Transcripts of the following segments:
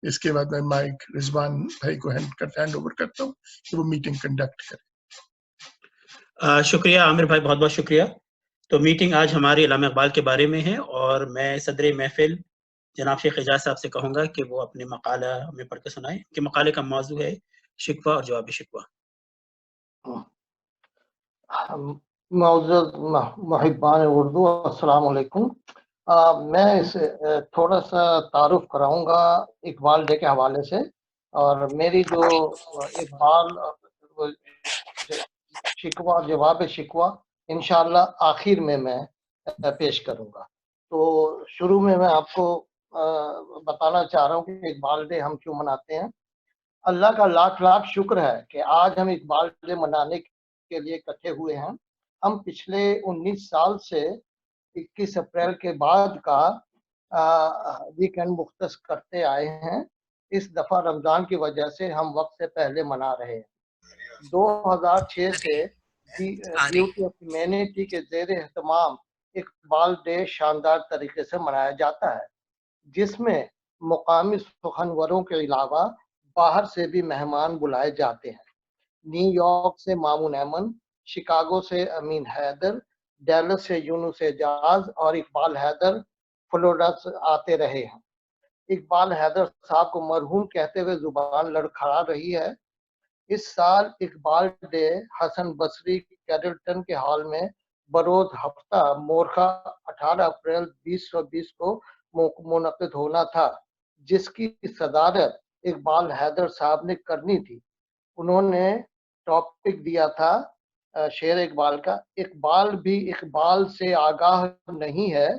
اس کے بعد میں مائک رضوان بھائی کو ہینڈ اوور کرتا ہوں کہ وہ میٹنگ کنڈکٹ کرے۔ شکریہ عامر بھائی، بہت بہت شکریہ۔ تو میٹنگ آج ہماری علامہ اقبال کے بارے میں ہے، اور میں صدر محفل جناب شیخ اعجاز صاحب سے کہوں گا کہ وہ اپنے مقالہ ہمیں پڑھ کے سنائیں کہ مقالے کا موضوع ہے شکوہ اور جواب شکوہ۔ معزز محبان اردو، السلام علیکم۔ میں اس تھوڑا سا تعارف کراؤں گا اقبال ڈے کے حوالے سے، اور میری جو اقبال شکوہ جواب شکوہ انشاءاللہ آخر میں پیش کروں گا۔ تو شروع میں آپ کو بتانا چاہ رہا ہوں کہ اقبال ڈے ہم کیوں مناتے ہیں۔ اللہ کا لاکھ لاکھ شکر ہے کہ آج ہم اقبال ڈے منانے کے لیے اکٹھے ہوئے ہیں۔ ہم پچھلے 19 سال سے 21 اپریل کے بعد کا ویکینڈ مختص کرتے آئے ہیں۔ اس دفعہ رمضان کی وجہ سے ہم وقت سے پہلے منا رہے ہیں۔ 2006 سے بیوٹی آف ہیومینٹی کے زیر اہتمام اقبال ڈے شاندار طریقے سے منایا جاتا ہے، جس میں مقامی سخنوروں کے علاوہ باہر سے بھی مہمان بلائے جاتے ہیں۔ نیو یارک سے مامون ایمن، شکاگو سے امین حیدر، ڈیلس سے یونس اعجاز اور اقبال حیدر فلوریڈا سے آتے رہے ہیں۔ اقبال حیدر صاحب کو مرحوم کہتے ہوئے زبان لڑکھڑا رہی ہے۔ اس سال اقبال ڈے حسن بصری کیڈلٹن کے ہال میں بروز ہفتہ مورخہ 18 اپریل 2020 کو منعقد ہونا تھا، جس کی صدارت اقبال حیدر صاحب نے کرنی تھی۔ انہوں نے ٹاپک دیا تھا شعر اقبال کا، اقبال بھی اقبال سے آگاہ نہیں ہے،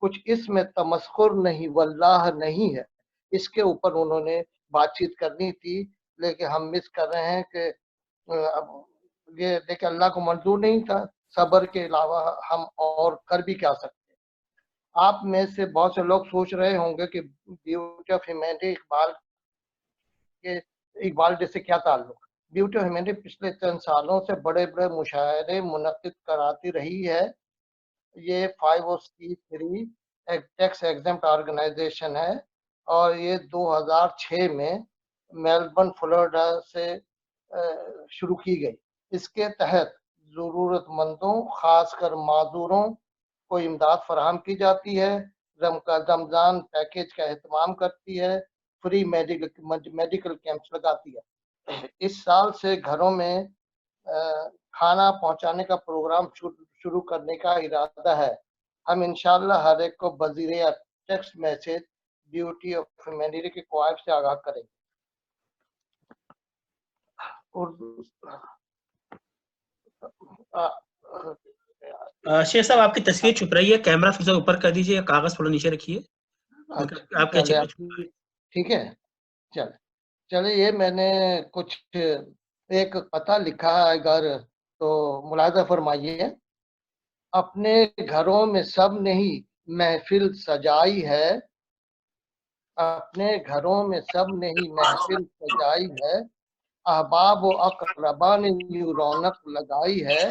کچھ اس میں تمسخر نہیں واللہ نہیں ہے۔ اس کے اوپر انہوں نے بات چیت کرنی تھی، لیکن ہم مس کر رہے ہیں کہ یہ دیکھ اللہ کو منظور نہیں تھا۔ صبر کے علاوہ ہم اور کر بھی کیا سکتے۔ آپ میں سے بہت سے لوگ سوچ رہے ہوں گے کہ beauty of humanity Iqbal day سے کیا تعلق۔ بیوٹی آف ہیومینٹی پچھلے چند سالوں سے بڑے بڑے مشاعرے منعقد کراتی رہی ہے۔ یہ 503 ٹیکس ایگزمپٹ آرگنائزیشن ہے، اور یہ 2006 میں میلبرن فلوریڈا سے شروع کی گئی۔ اس کے تحت ضرورت مندوں خاص کر معذوروں کو امداد فراہم کی جاتی ہے۔ رمضان پیکیج کا اہتمام کرتی ہے، فری میڈیکل کیمپس لگاتی ہے۔ اس سال سے گھروں میں کھانا پہنچانے کا پروگرام شروع کرنے کا ارادہ ہے۔ ہم انشاءاللہ ہر ایک کو بذریعہ یا text message beauty of humanity کے کوائف سے آگاہ کریں گے۔ شیخ صاحب آپ کی تصویر چھپ رہی ہے، کیمرہ پھر سے اوپر کر دیجیے یا کاغذ تھوڑا نیچے رکھیے۔ آپ کیا ٹھیک ہے، چلے یہ میں نے کچھ ایک پتہ لکھا ہے، اگر تو ملاحظہ فرمائیے۔ اپنے گھروں میں سب نے ہی محفل سجائی ہے، اپنے گھروں میں سب نے ہی محفل سجائی ہے، احباب و اقربا نے یوں رونق لگائی ہے۔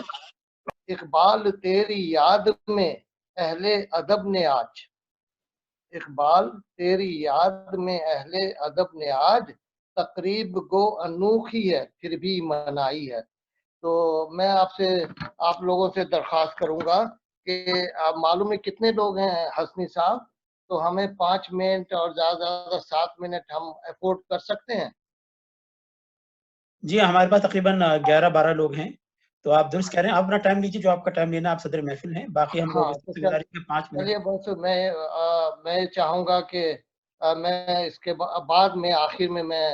اقبال تیری یاد میں اہل ادب نے آج، اقبال تیری یاد میں اہل ادب نے آج تقریب گو انوکھی ہے پھر بھی منائی ہے۔ تو میں آپ لوگوں سے درخواست کروں گا کہ آپ معلوم ہے کتنے لوگ ہیں حسنی صاحب، تو ہمیں 5 منٹ اور زیادہ زیادہ 7 منٹ ہم افورڈ کر سکتے ہیں؟ جی ہمارے پاس تقریباً 11-12 لوگ ہیں، تو آپ درست کہہ رہے ہیں، آپ اپنا ٹائم لیجیے جو آپ کا ٹائم لینا، آپ صدر محفل ہیں، باقی ہم لوگ 5 منٹ۔ چلیے بس میں چاہوں گا کہ میں اس کے بعد میں آخر میں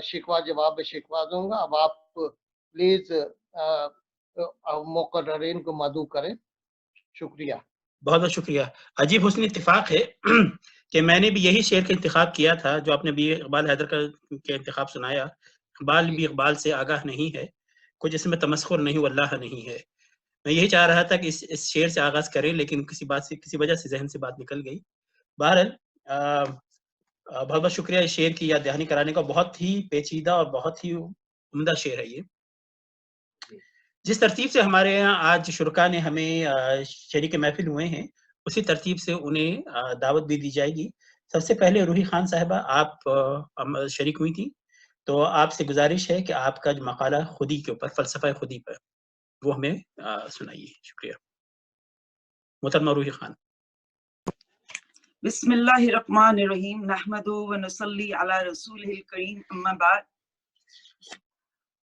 شکوہ جواب شکوہ دوں گا۔ اب آپ پلیز مقررین کو مدعو کریں۔ شکریہ، بہت بہت شکریہ۔ عجیب حسن اتفاق ہے کہ میں نے بھی یہی شعر کا انتخاب کیا تھا جو آپ نے بھی اقبال حیدر کا انتخاب سنایا۔ اقبال بھی اقبال سے آگاہ نہیں ہے، کچھ اس میں تمسخر نہیں واللہ نہیں ہے۔ میں یہی چاہ رہا تھا کہ اس شعر سے آغاز کریں، لیکن کسی وجہ سے ذہن سے بات نکل گئی۔ بہرحال بہت بہت شکریہ اس شعر کی یاد دہانی کرانے کا، بہت ہی پیچیدہ اور بہت ہی عمدہ شعر ہے یہ۔ جس ترتیب سے ہمارے یہاں آج شرکا نے ہمیں شریک محفل ہوئے ہیں، اسی ترتیب سے انہیں دعوت بھی دی جائے گی سب سے پہلے روحی خان صاحبہ آپ شریک ہوئی تھی، تو آپ سے گزارش ہے کہ آپ کا جو مقالہ خودی کے اوپر، فلسفہ خودی پر، وہ ہمیں سنائیے. شکریہ. محترمہ روحی خان. بسم اللہ الرحمن الرحیم نحمد و نصلی علی رسول الکریم اما بعد.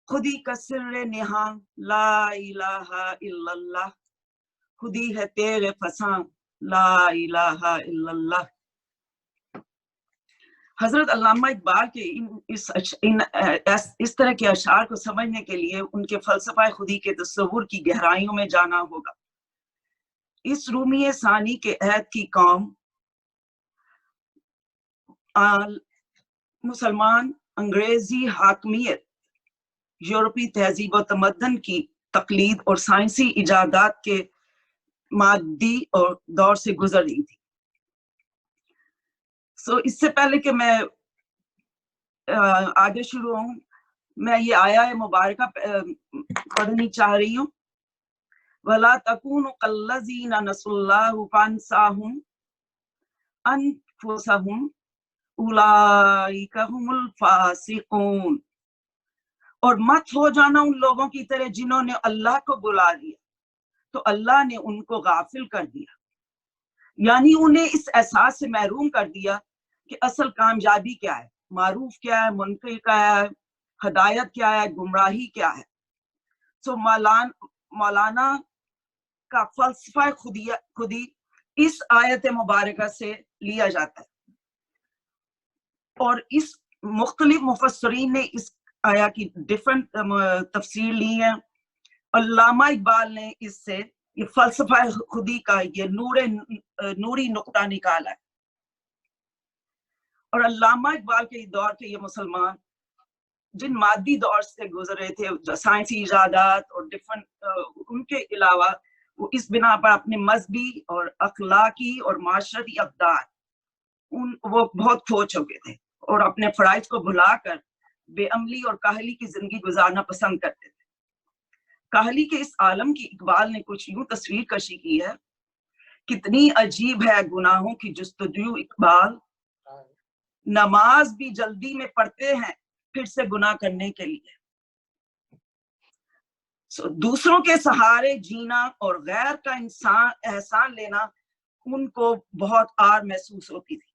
خودی کا سر نہاں لا الہ الا اللہ، خودی ہے تیرے فساں لا الہ الا اللہ. حضرت علامہ اقبال کے اس طرح کے اشعار کو سمجھنے کے لیے ان کے فلسفہ خودی کے تصور کی گہرائیوں میں جانا ہوگا. اس رومی ثانی کے عہد کی قوم مسلمان انگریزی حاکمیت، یورپی تہذیب و تمدن کی تقلید اور سائنسی ایجادات کے مادی اور دور سے گزر رہی تھی. اس سے پہلے کہ میں آگے شروع ہوں، میں یہ آیا مبارکہ پڑھنی چاہ رہی ہوں. وَلَا تَكُونُوا كَالَّذِينَ نَسُوا اللَّهَ فَأَنسَاهُمْ أَنفُسَهُمْ أُولَئِكَ هُمُ الْفَاسِقُونَ. اور مت ہو جانا ان لوگوں کی طرح جنہوں نے اللہ کو بلا دیا تو اللہ نے ان کو غافل کر دیا، یعنی انہیں اس احساس سے محروم کر دیا کہ اصل کامیابی کیا ہے، معروف کیا ہے، منکر کیا ہے، ہدایت کیا ہے، گمراہی کیا ہے. مولانا کا فلسفہ خودی اس آیت مبارکہ سے لیا جاتا ہے، اور اس مختلف مفسرین نے اس آیا کی ڈیفرنٹ تفسیر لی ہے. علامہ اقبال نے اس سے یہ فلسفہ خودی کا یہ نوری نقطہ نکالا ہے. اور علامہ اقبال کے دور کے یہ مسلمان جن مادی دور سے گزر رہے تھے، سائنسی ایجادات اور ڈفرنٹ، ان کے علاوہ وہ اس بنا پر اپنے مذہبی اور اخلاقی اور معاشرتی اقدار وہ بہت کھو چکے تھے اور اپنے فرائض کو بھلا کر بے عملی اور کاہلی کی زندگی گزارنا پسند کرتے تھے. کاہلی کے اس عالم کی اقبال نے کچھ یوں تصویر کشی کی ہے: کتنی عجیب ہے گناہوں کی جستجو اقبال، نماز بھی جلدی میں پڑھتے ہیں پھر سے گناہ کرنے کے لیے. دوسروں کے سہارے جینا اور غیر کا احسان لینا ان کو بہت آر محسوس ہوتی تھی.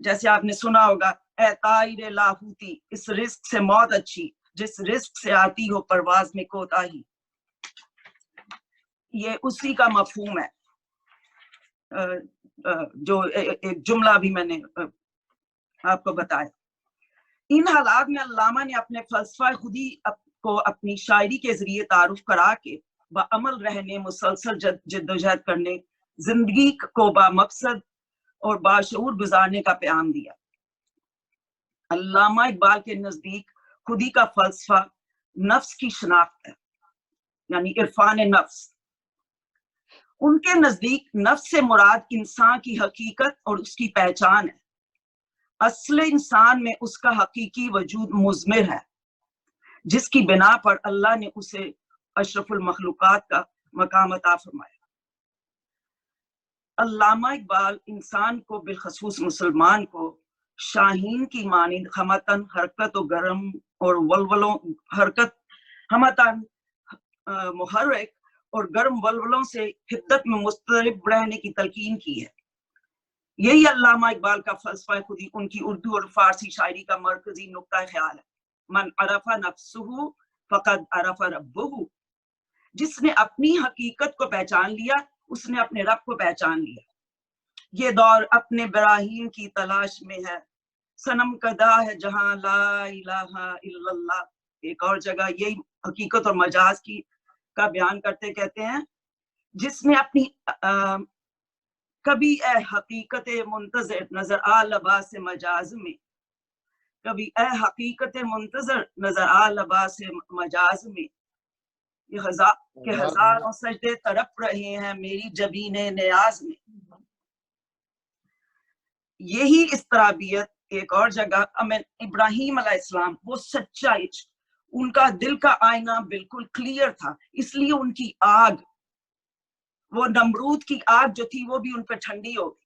جیسے آپ نے سنا ہوگا، اے طائر لاہوتی، اس رزق سے موت اچھی جس رزق سے آتی ہو پرواز میں کوتاہی. یہ اسی کا مفہوم ہے جو ایک جملہ بھی میں نے آپ کو بتایا. ان حالات میں علامہ نے اپنے فلسفہ خودی کو اپنی شاعری کے ذریعے تعارف کرا کے بعمل رہنے، مسلسل جدوجہد کرنے، زندگی کو با مقصد اور باشعور گزارنے کا پیغام دیا. علامہ اقبال کے نزدیک خودی کا فلسفہ نفس کی شناخت ہے، یعنی عرفان نفس. ان کے نزدیک نفس سے مراد انسان کی حقیقت اور اس کی پہچان ہے. اصل انسان میں اس کا حقیقی وجود مضمر ہے، جس کی بنا پر اللہ نے اسے اشرف المخلوقات کا مقام عطا فرمایا. علامہ اقبال انسان کو، بالخصوص مسلمان کو، شاہین کی مانند ہمتاً حرکت و گرم اور ولولوں حرکت ہمتاً محرک اور گرم ولولوں سے حدت میں مضطرب رہنے کی تلقین کی ہے. یہی علامہ اقبال کا فلسفہ خودی ان کی اردو اور فارسی شاعری کا مرکزی نقطہ خیال ہے. من عرف نفسہ فقد عرف ربہ، جس نے اپنی حقیقت کو پہچان لیا اس نے اپنے رب کو پہچان لیا. یہ دور اپنے براہین کی تلاش میں ہے، صنم کدا ہے جہاں لا الہ الا اللہ. ایک اور جگہ یہی حقیقت اور مجاز کی کا بیان کرتے کہتے ہیں، جس نے اپنی کبھی اے حقیقت منتظر نظر آ لباس مجاز میں، کبھی اے حقیقت منتظر نظر آ لباس مجاز میں، کہ ہزاروں سجدے تڑپ رہے ہیں میری جبین نیاز میں. یہی اضطرابیت ایک اور جگہ ابراہیم علیہ السلام، وہ سچا عشق، ان کا دل کا آئینہ بالکل کلیئر تھا، اس لیے ان کی آگ، وہ نمرود کی آگ جو تھی وہ بھی ان پہ ٹھنڈی ہو گئی.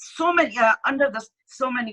so many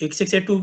682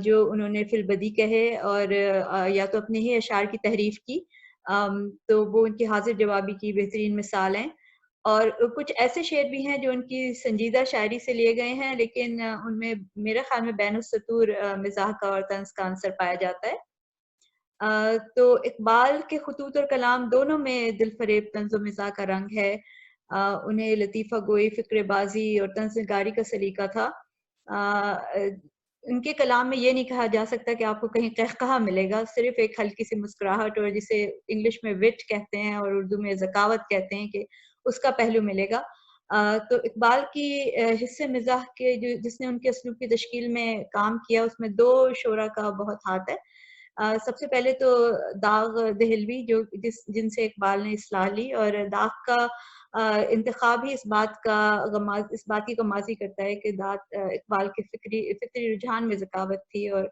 جو انہوں نے فی البدی کہے اور یا تو اپنے ہی اشعار کی تحریف کی، تو وہ ان کی حاضر جوابی کی بہترین مثال ہیں. اور کچھ ایسے شعر بھی ہیں جو ان کی سنجیدہ شاعری سے لیے گئے ہیں، لیکن ان میں میرے خیال میں بین السطور مزاح کا اور طنز کا عنصر پایا جاتا ہے. تو اقبال کے خطوط اور کلام دونوں میں دل فریب طنز و مزاح کا رنگ ہے. انہیں لطیفہ گوئی، فکر بازی اور طنز نگاری کا سلیقہ تھا. ان کے کلام میں یہ نہیں کہا جا سکتا کہ آپ کو کہیں قہقہہ ملے گا، صرف ایک ہلکی سی مسکراہٹ اور جسے انگلش میں وٹ کہتے ہیں اور اردو میں ذکاوت کہتے ہیں کہ اس کا پہلو ملے گا. تو اقبال کی حصے مزاح کے جس نے ان کے اسلوب کی تشکیل میں کام کیا، اس میں دو شعراء کا بہت ہاتھ ہے. سب سے پہلے تو داغ دہلوی جن سے اقبال نے اصلاح لی، اور داغ کا انتخاب ہی اس بات کی غمازی کرتا ہے کہ اقبال کے فکری رجحان میں ذکاوت تھی، اور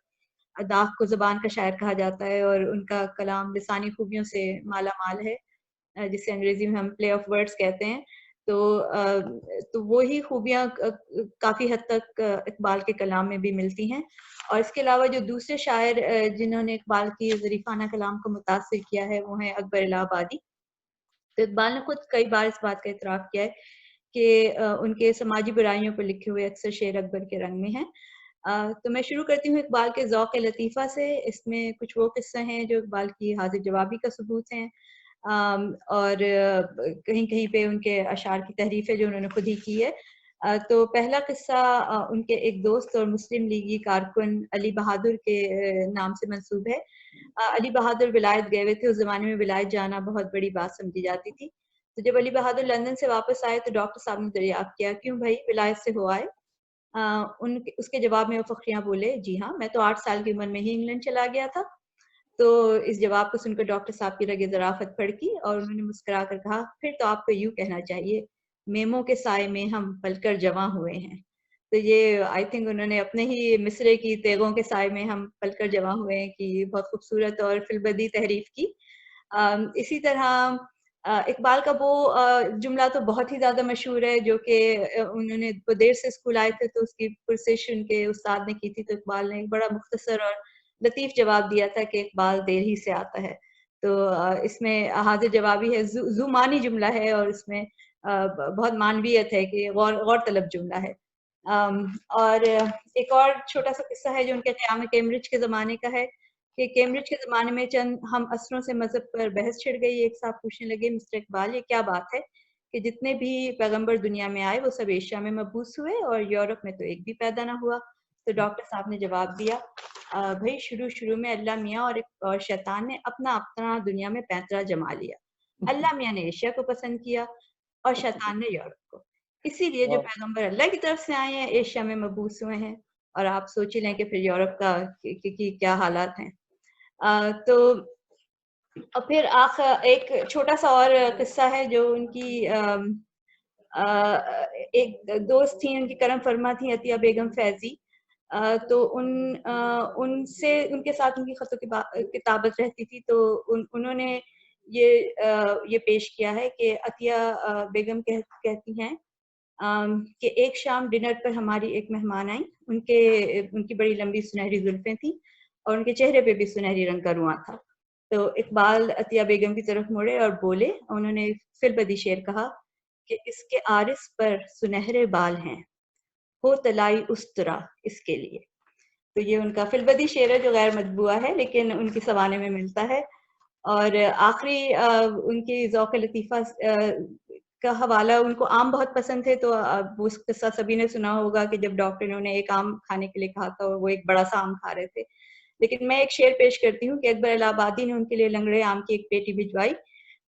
داغ کو زبان کا شاعر کہا جاتا ہے اور ان کا کلام لسانی خوبیوں سے مالا مال ہے، جسے انگریزی میں ہم پلے آف ورڈز کہتے ہیں. تو وہی خوبیاں کافی حد تک اقبال کے کلام میں بھی ملتی ہیں. اور اس کے علاوہ جو دوسرے شاعر جنہوں نے اقبال کی ظریفانہ کلام کو متاثر کیا ہے وہ ہیں اکبر الہ آبادی. تو اقبال نے خود کئی بار اس بات کا اعتراف کیا ہے کہ ان کے سماجی برائیوں پر لکھے ہوئے اکثر شعر اکبر کے رنگ میں ہیں. تو میں شروع کرتی ہوں اقبال کے ذوق لطیفہ سے. اس میں کچھ وہ قصے ہیں جو اقبال کی حاضر جوابی کا ثبوت ہیں، اور کہیں کہیں پہ ان کے اشعار کی تحریف ہے جو انہوں نے خود ہی کی ہے. تو پہلا قصہ ان کے ایک دوست اور مسلم لیگی کارکن علی بہادر کے نام سے منسوب ہے. علی بہادر ولایت گئے ہوئے تھے. اس زمانے میں ولایت جانا بہت بڑی بات سمجھی جاتی تھی. تو جب علی بہادر لندن سے واپس آئے تو ڈاکٹر صاحب نے دریافت کیا، کیوں بھائی ولایت سے ہو آئے؟ اس کے جواب میں وہ فخریاں بولے، جی ہاں، میں تو 8 سال کی عمر میں ہی انگلینڈ چلا گیا تھا. تو اس جواب کو سن کر ڈاکٹر صاحب کی رگے ظرافت پھڑکی اور انہوں نے مسکرا کر کہا، پھر تو آپ کو یوں کہنا چاہیے، میموں کے سائے میں ہم پل کر جواں ہوئے ہیں. تو یہ آئی تھنک انہوں نے اپنے ہی مصرے کی تیغوں کے سائے میں ہم پل کر جواں ہوئے ہیں کی بہت خوبصورت اور فی البدی تحریف کی. اسی طرح اقبال کا وہ جملہ تو بہت ہی زیادہ مشہور ہے جو کہ انہوں نے دیر سے اسکول آئے تھے تو اس کی پرسش ان کے استاد نے کی تھی، تو اقبال نے ایک بڑا مختصر اور لطیف جواب دیا تھا کہ اقبال دیر ہی سے آتا ہے. تو اس میں حاضر جوابی ہے، ذو معنی جملہ ہے اور اس میں بہت معنویت ہے کہ غور طلب جملہ ہے. اور ایک اور چھوٹا سا قصہ ہے جو ان کے قیام کیمبرج کے زمانے کا ہے کہ کیمبرج کے زمانے میں چند ہم عصروں سے مذہب پر بحث چھڑ گئی. ایک صاحب پوچھنے لگے، مسٹر اقبال یہ کیا بات ہے کہ جتنے بھی پیغمبر دنیا میں آئے وہ سب ایشیا میں مبعوث ہوئے اور یورپ میں تو ایک بھی پیدا نہ ہوا؟ تو ڈاکٹر صاحب نے جواب دیا، بھائی شروع میں اللہ میاں اور شیطان نے اپنا دنیا میں پینترا جما لیا. اللہ میاں نے ایشیا کو پسند کیا اور شیطان نے یورپ کو. اسی لیے جو پیغمبر اللہ کی طرف سے آئے ہیں ایشیا میں مبعوث ہوئے ہیں، اور آپ سوچ ہی لیں کہ پھر یورپ کا کیا حالات ہیں. تو اور پھر ایک چھوٹا سا اور قصہ ہے جو ان کی ایک دوست تھی، ان کی کرم فرما تھی عطیہ بیگم فیضی. تو ان کے ساتھ ان کی خط و کتابت رہتی تھی. تو انہوں نے یہ پیش کیا ہے کہ عطیہ بیگم کہتی ہیں کہ ایک شام ڈنر پر ہماری ایک مہمان آئی. ان کی بڑی لمبی سنہری زلفیں تھیں اور ان کے چہرے پہ بھی سنہری رنگ کا رواں تھا. تو اقبال عطیہ بیگم کی طرف مڑے اور بولے، انہوں نے فی البدی شعر کہا کہ اس کے عارض پر سنہرے بال ہیں، ہو طلائی استرا اس کے لیے. تو یہ ان کا فی البدی شعر ہے جو غیر مطبوعہ ہے لیکن ان کی سوانے میں ملتا ہے. اور آخری ان کی ذوق لطیفہ کا حوالہ، ان کو آم بہت پسند تھے. تو وہ قصہ سبھی نے سنا ہوگا کہ جب ڈاکٹر نے انہیں ایک آم کھانے کے لیے کہا تھا اور وہ ایک بڑا سا آم کھا رہے تھے. لیکن میں ایک شعر پیش کرتی ہوں کہ اکبر الہ آبادی نے ان کے لیے لنگڑے آم کی ایک پیٹی بھجوائی.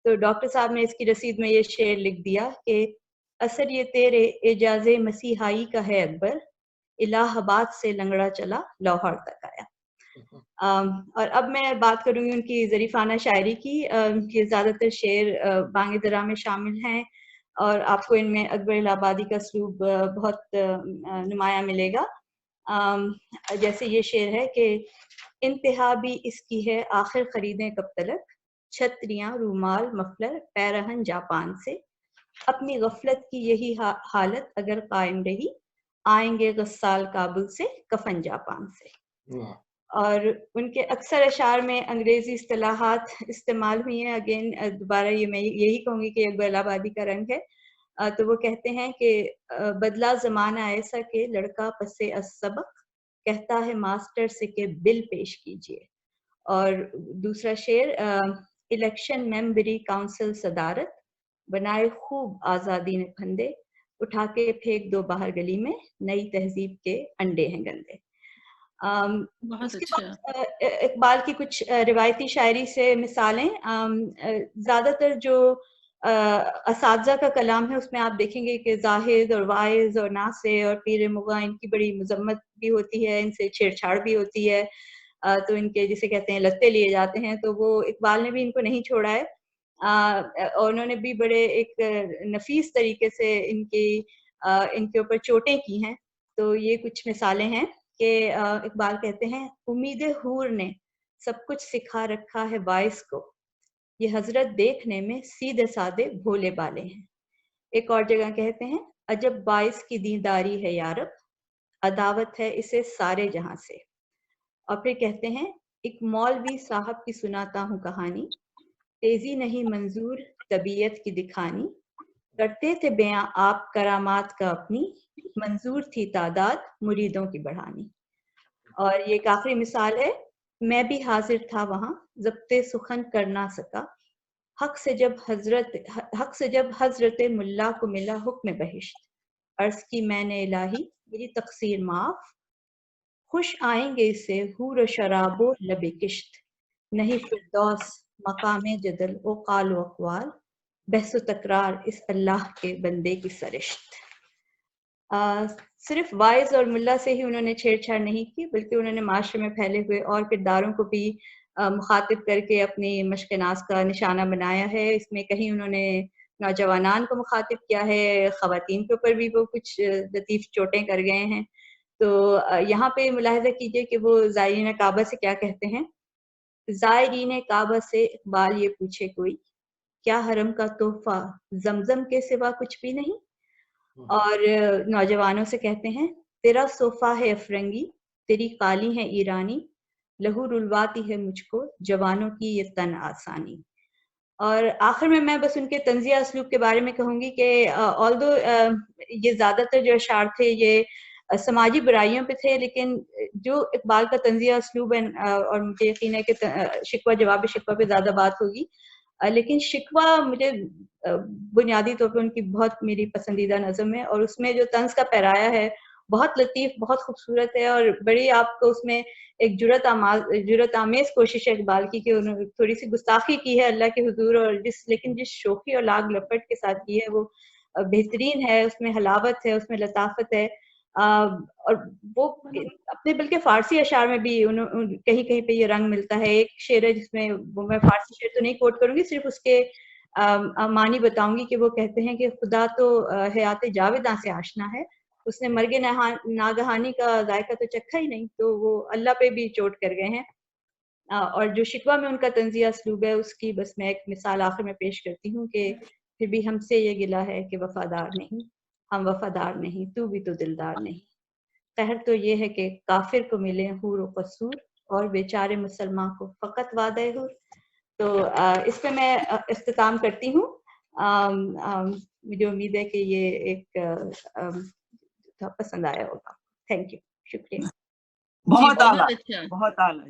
تو ڈاکٹر صاحب نے اس کی رسید میں یہ شعر لکھ دیا کہ اثر یہ تیرے اعجاز مسیحائی کا ہے اکبر، الہ آباد سے لنگڑا چلا لاہور تک آیا. اور اب میں بات کروں گی ان کی ظریفانہ شاعری کی. ان کے زیادہ تر شعر بانگ درا میں شامل ہیں اور آپ کو ان میں اکبر الہ آبادی کا اسلوب بہت نمایاں ملے گا. جیسے یہ شعر ہے کہ انتہا بھی اس کی ہے آخر خریدیں کب تلک، چھتریاں رومال مفلر پیرہن جاپان سے، اپنی غفلت کی یہی حالت اگر قائم رہی، آئیں گے غسال کابل سے کفن جاپان سے. اور ان کے اکثر اشعار میں انگریزی اصطلاحات استعمال ہوئی ہیں. اگین دوبارہ یہ میں یہی کہوں گی کہ یہ گل آبادی کا رنگ ہے. تو وہ کہتے ہیں کہ بدلا زمانہ ایسا کہ لڑکا پسے از سبق کہتا ہے ماسٹر سے کہ بل پیش کیجیے. اور دوسرا شعر الیکشن ممبری کونسل صدارت بنائے خوب آزادی نے پھندے اٹھا کے پھینک دو باہر گلی میں نئی تہذیب کے انڈے ہیں گندے. بہت اس کے اچھا. بعد اقبال کی کچھ روایتی شاعری سے مثالیں. زیادہ تر جو اساتذہ کا کلام ہے اس میں آپ دیکھیں گے کہ زاہد اور واعظ اور ناصح اور پیر مغاں ان کی بڑی مذمت بھی ہوتی ہے, ان سے چھیڑ چھاڑ بھی ہوتی ہے, تو ان کے جسے کہتے ہیں لتے لیے جاتے ہیں. تو وہ اقبال نے بھی ان کو نہیں چھوڑا ہے, اور انہوں نے بھی بڑے ایک نفیس طریقے سے ان کے اوپر چوٹیں کی ہیں. تو یہ کچھ مثالیں ہیں کہ اقبال کہتے ہیں امید حور نے سب کچھ سکھا رکھا ہے باعث کو, یہ حضرت دیکھنے میں سیدھے سادے بھولے بالے ہیں. ایک اور جگہ کہتے ہیں عجب باعث کی دینداری ہے یارب عداوت ہے اسے سارے جہاں سے. اور پھر کہتے ہیں ایک مولوی صاحب کی سناتا ہوں کہانی, تیزی نہیں منظور طبیعت کی دکھانی, کرتے تھے بیاں آپ کرامات کا اپنی, منظور تھی تعداد مریدوں کی بڑھانی. اور یہ ایک آخری مثال ہے میں بھی حاضر تھا وہاں ضبط سخن کر نہ سکا, حق سے جب حضرت ملا کو ملا حکم بہشت, عرض کی میں نے الہی میری تقصیر معاف, خوش آئیں گے اسے حور و شراب و لب کشت, نہیں فردوس مقام جدل و قال و اقوال, بحث و تکرار اس اللہ کے بندے کی سرشت. صرف واعظ اور ملا سے ہی انہوں نے چھیڑ چھاڑ نہیں کی, بلکہ انہوں نے معاشرے میں پھیلے ہوئے اور کرداروں کو بھی مخاطب کر کے اپنی مشق ناز کا نشانہ بنایا ہے. اس میں کہیں انہوں نے نوجوانان کو مخاطب کیا ہے, خواتین کے اوپر بھی وہ کچھ لطیف چوٹیں کر گئے ہیں. تو یہاں پہ ملاحظہ کیجئے کہ وہ زائرین کعبہ سے کیا کہتے ہیں. زائرین کعبہ سے اقبال یہ پوچھے کوئی, کیا حرم کا تحفہ زمزم کے سوا کچھ بھی نہیں. اور نوجوانوں سے کہتے ہیں تیرا صوفہ ہے افرنگی تیری قالی ہے ایرانی, لہو رلواتی ہے مجھ کو جوانوں کی یہ تن آسانی. اور آخر میں بس ان کے طنزیہ اسلوب کے بارے میں کہوں گی کہ آلدو یہ زیادہ تر جو اشعار تھے یہ سماجی برائیوں پہ تھے, لیکن جو اقبال کا طنزیہ اسلوب ہے اور مجھے یقین ہے کہ شکوہ جواب شکوہ پہ زیادہ بات ہوگی, لیکن شکوہ مجھے بنیادی طور پہ ان کی بہت میری پسندیدہ نظم ہے, اور اس میں جو طنز کا پیرایا ہے بہت لطیف بہت خوبصورت ہے, اور بڑی آپ کو اس میں ایک جرأت آمیز کوشش ہے اقبال کی کہ انہوں نے تھوڑی سی گستاخی کی ہے اللہ کے حضور, اور لیکن جس شوخی اور لاگ لپٹ کے ساتھ کی ہے وہ بہترین ہے. اس میں حلاوت ہے, اس میں لطافت ہے, اور وہ اپنے بلکہ فارسی اشعار میں بھی کہیں کہیں پہ یہ رنگ ملتا ہے. ایک شعر ہے جس میں وہ میں فارسی شعر تو نہیں کوٹ کروں گی, صرف اس کے معنی بتاؤں گی کہ وہ کہتے ہیں کہ خدا تو حیات جاویداں سے آشنا ہے, اس نے مرگ ناگہانی کا ذائقہ تو چکھا ہی نہیں, تو وہ اللہ پہ بھی چوٹ کر گئے ہیں. اور جو شکوہ میں ان کا طنزیہ اسلوب ہے اس کی بس میں ایک مثال آخر میں پیش کرتی ہوں کہ پھر بھی ہم سے یہ گلہ ہے کہ وفادار نہیں, ہم وفادار نہیں تو بھی تو دلدار نہیں. قہر تو یہ ہے کہ کافر کو ملے حور و قصور اور بیچارے مسلمان کو فقط وعدہ حور. تو اس پہ میں اختتام کرتی ہوں. مجھے امید ہے کہ یہ ایک پسند آیا ہوگا. تھینک یو, شکریہ. بہت بہت اعلیٰ, اچھا. بہت اعلیٰ.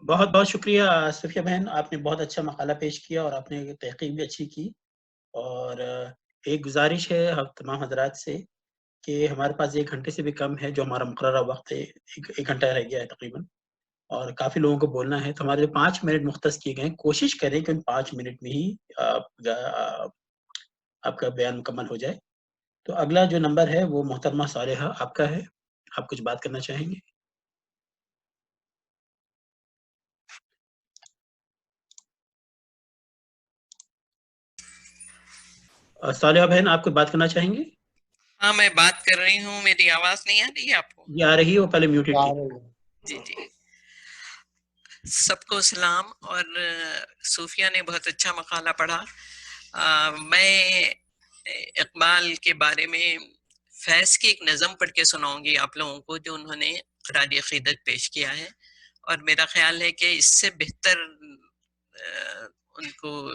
بہت بہت شکریہ صفیہ بہن, آپ نے بہت اچھا مقالہ پیش کیا اور آپ نے تحقیق بھی اچھی کی. اور ایک گزارش ہے تمام حضرات سے کہ ہمارے پاس 1 گھنٹے سے بھی کم ہے جو ہمارا مقررہ وقت ہے, 1 گھنٹہ رہ گیا ہے تقریباً, اور کافی لوگوں کو بولنا ہے. تو ہمارے جو 5 منٹ مختص کیے گئے ہیں, کوشش کریں کہ ان 5 منٹ میں ہی آپ کا بیان مکمل ہو جائے. تو اگلا جو نمبر ہے وہ محترمہ صالحہ آپ کا ہے, آپ کچھ بات کرنا چاہیں گے؟ صالحہ بہن آپ کچھ بات کرنا چاہیں گے؟ ہاں میں بات کر رہی ہوں, میری آواز نہیں آ رہی ہے آپ کو؟ یہ آ رہی ہے, وہ پہلے میوٹڈ تھی. جی جی, سب کو سلام. اور صوفیہ نے بہت اچھا مقالہ پڑھا. میں اقبال کے بارے میں فیض کی ایک نظم پڑھ کے سناؤں گی آپ لوگوں کو, جو انہوں نے خراج عقیدت پیش کیا ہے، اور میرا خیال ہے کہ اس سے بہتر ان کو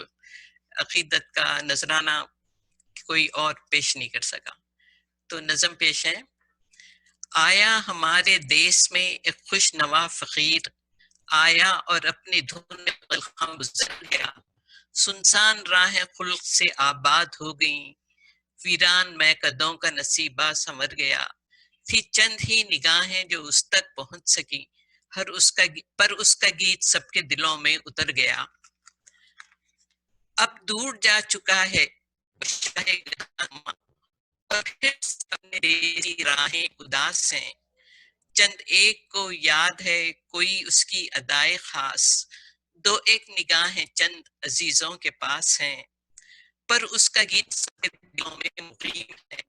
عقیدت کا نذرانہ کوئی اور پیش نہیں کر سکا. تو نظم پیش ہے. آیا ہمارے دیس میں ایک خوش نوا فقیر، آیا اور اپنی دھن میں غلخاں گزر گیا. سنسان راہ خلق سے آباد ہو گئیں، ویران میں قدوں کا نصیبہ سنور گیا. تھی چند ہی نگاہیں جو اس تک پہنچ سکی، پر اس کا گیت سب کے دلوں میں اتر گیا. اب دور جا چکا ہے اور پھر اپنے دیسی راہیں اداس ہیں. چند ایک کو یاد ہے کوئی اس کی ادائے خاص، دو ایک نگاہیں چند عزیزوں کے پاس ہیں، پر اس کا گیت سب کے دلوں میں مقیم ہے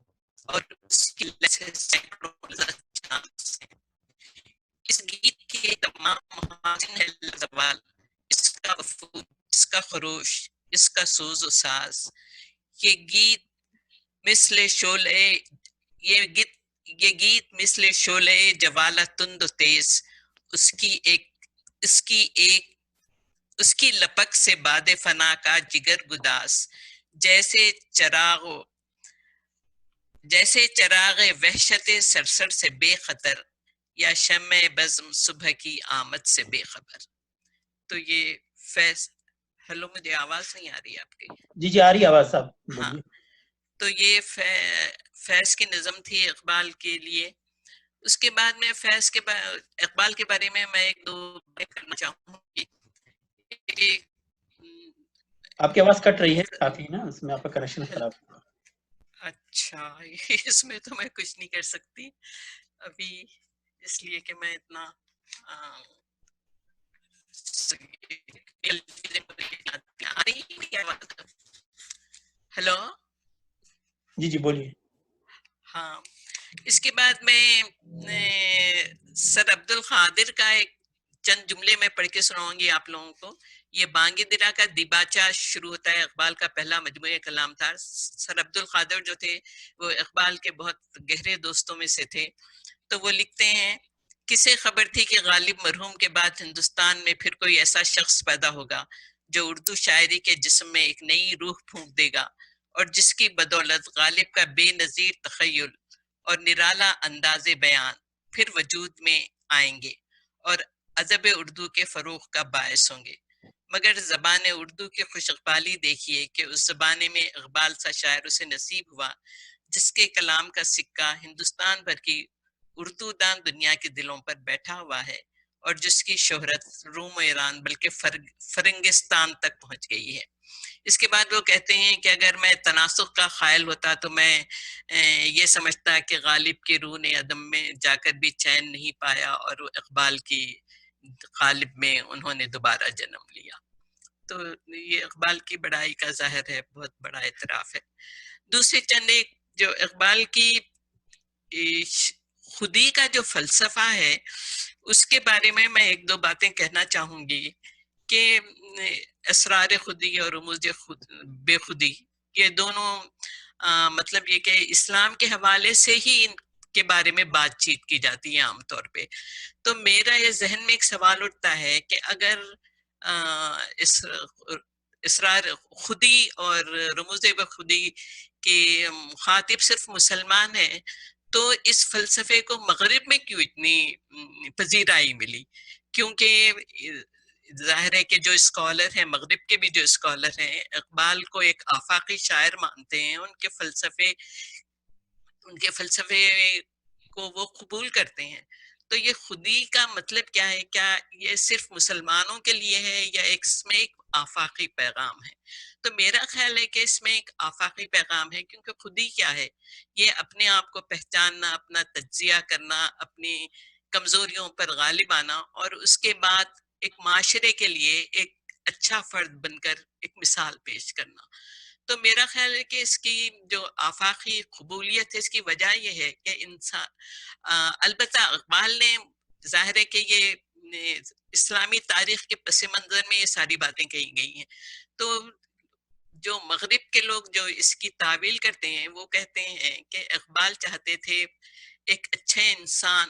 اور اس کی لہجے سینکڑوں چانس ہیں. اس گیت کے تمام محاسن ہے زوال، اس کا افود، اس کا خروش، اس کا سوز و ساز. یہ گیت مثل شعلے جوالہ تند و تیز، اس کی لپک سے باد فنا کا جگر گداس. جیسے چراغ وحشت سرسر سے بے خطر، یا شمع بزم صبح کی آمد سے بے خبر. تو یہ فیض. ہلو، مجھے آواز نہیں آ رہی آپ کی؟ جی آ رہی آواز صاحب. ہاں، تو یہ فیض کی نظم تھی اقبال کے لیے. اس کے بعد میں اقبال کے بارے میں ایک دو باتیں کرنا چاہوں گی. آپ کی آواز کٹ رہی ہے کافی نا، اس میں آپ کا کنیکشن خراب ہے. اچھا، اس میں تو میں کچھ نہیں کر سکتی ابھی، اس لیے کہ میں اتنا ہلو. جی بولیے. ہاں، اس کے بعد میں سر عبد القادر کا ایک چند جملے میں پڑھ کے سناؤں گی آپ لوگوں کو. یہ بانگ درا کا دیباچہ شروع ہوتا ہے، اقبال کا پہلا مجموعہ کلام تھا. سر عبد القادر جو تھے وہ اقبال کے بہت گہرے دوستوں میں سے تھے. تو وہ لکھتے ہیں، کسے خبر تھی کہ غالب مرحوم کے بعد ہندوستان میں پھر کوئی ایسا شخص پیدا ہوگا جو اردو شاعری کے جسم میں ایک نئی روح پھونک دے گا، اور جس کی بدولت غالب کا بے نظیر تخیل اور نرالا انداز بیان پھر وجود میں آئیں گے اور ادب اردو کے فروغ کا باعث ہوں گے. مگر زبان اردو کی خوش اقبالی دیکھیے کہ اس زبانے میں اقبال سا شاعر اسے نصیب ہوا جس کے کلام کا سکہ ہندوستان بھر کی اردو دان دنیا کے دلوں پر بیٹھا ہوا ہے، اور جس کی شہرت روم و ایران بلکہ فرنگستان تک پہنچ گئی ہے. اس کے بعد وہ کہتے ہیں کہ اگر میں تناسخ کا قائل ہوتا تو میں یہ سمجھتا کہ غالب کی روح نے عدم میں جا کر بھی چین نہیں پایا اور اقبال کی غالب میں انہوں نے دوبارہ جنم لیا. تو یہ اقبال کی بڑائی کا ظاہر ہے، بہت بڑا اعتراف ہے. دوسرے چند ایک جو اقبال کی خودی کا جو فلسفہ ہے اس کے بارے میں ایک دو باتیں کہنا چاہوں گی کہ اسرار خودی اور رموز بے خودی، یہ دونوں مطلب یہ کہ اسلام کے حوالے سے ہی ان کے بارے میں بات چیت کی جاتی ہے عام طور پہ. تو میرا یہ ذہن میں ایک سوال اٹھتا ہے کہ اگر اسرار خودی اور رموز بے خودی کے مخاطب صرف مسلمان ہیں تو اس فلسفے کو مغرب میں کیوں اتنی پذیرائی ملی؟ کیونکہ ظاہر ہے کہ جو اسکالر ہیں مغرب کے بھی جو اسکالر ہیں اقبال کو ایک آفاقی شاعر مانتے ہیں، ان کے فلسفے کو وہ قبول کرتے ہیں. تو یہ خودی کا مطلب کیا ہے؟ کیا یہ صرف مسلمانوں کے لیے ہے یا اس میں ایک آفاقی پیغام ہے؟ تو میرا خیال ہے کہ اس میں ایک آفاقی پیغام ہے، کیونکہ خودی کیا ہے؟ یہ اپنے آپ کو پہچاننا، اپنا تجزیہ کرنا، اپنی کمزوریوں پر غالب آنا، اور اس کے بعد ایک معاشرے کے لیے ایک اچھا فرد بن کر ایک مثال پیش کرنا. تو میرا خیال ہے کہ اس کی جو آفاقی قبولیت ہے اس کی وجہ یہ ہے کہ انسان البتہ اقبال نے ظاہر ہے کہ یہ اسلامی تاریخ کے پس منظر میں یہ ساری باتیں کہی گئی ہیں. تو جو مغرب کے لوگ جو اس کی تعویل کرتے ہیں وہ کہتے ہیں کہ اقبال چاہتے تھے ایک اچھے انسان،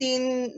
3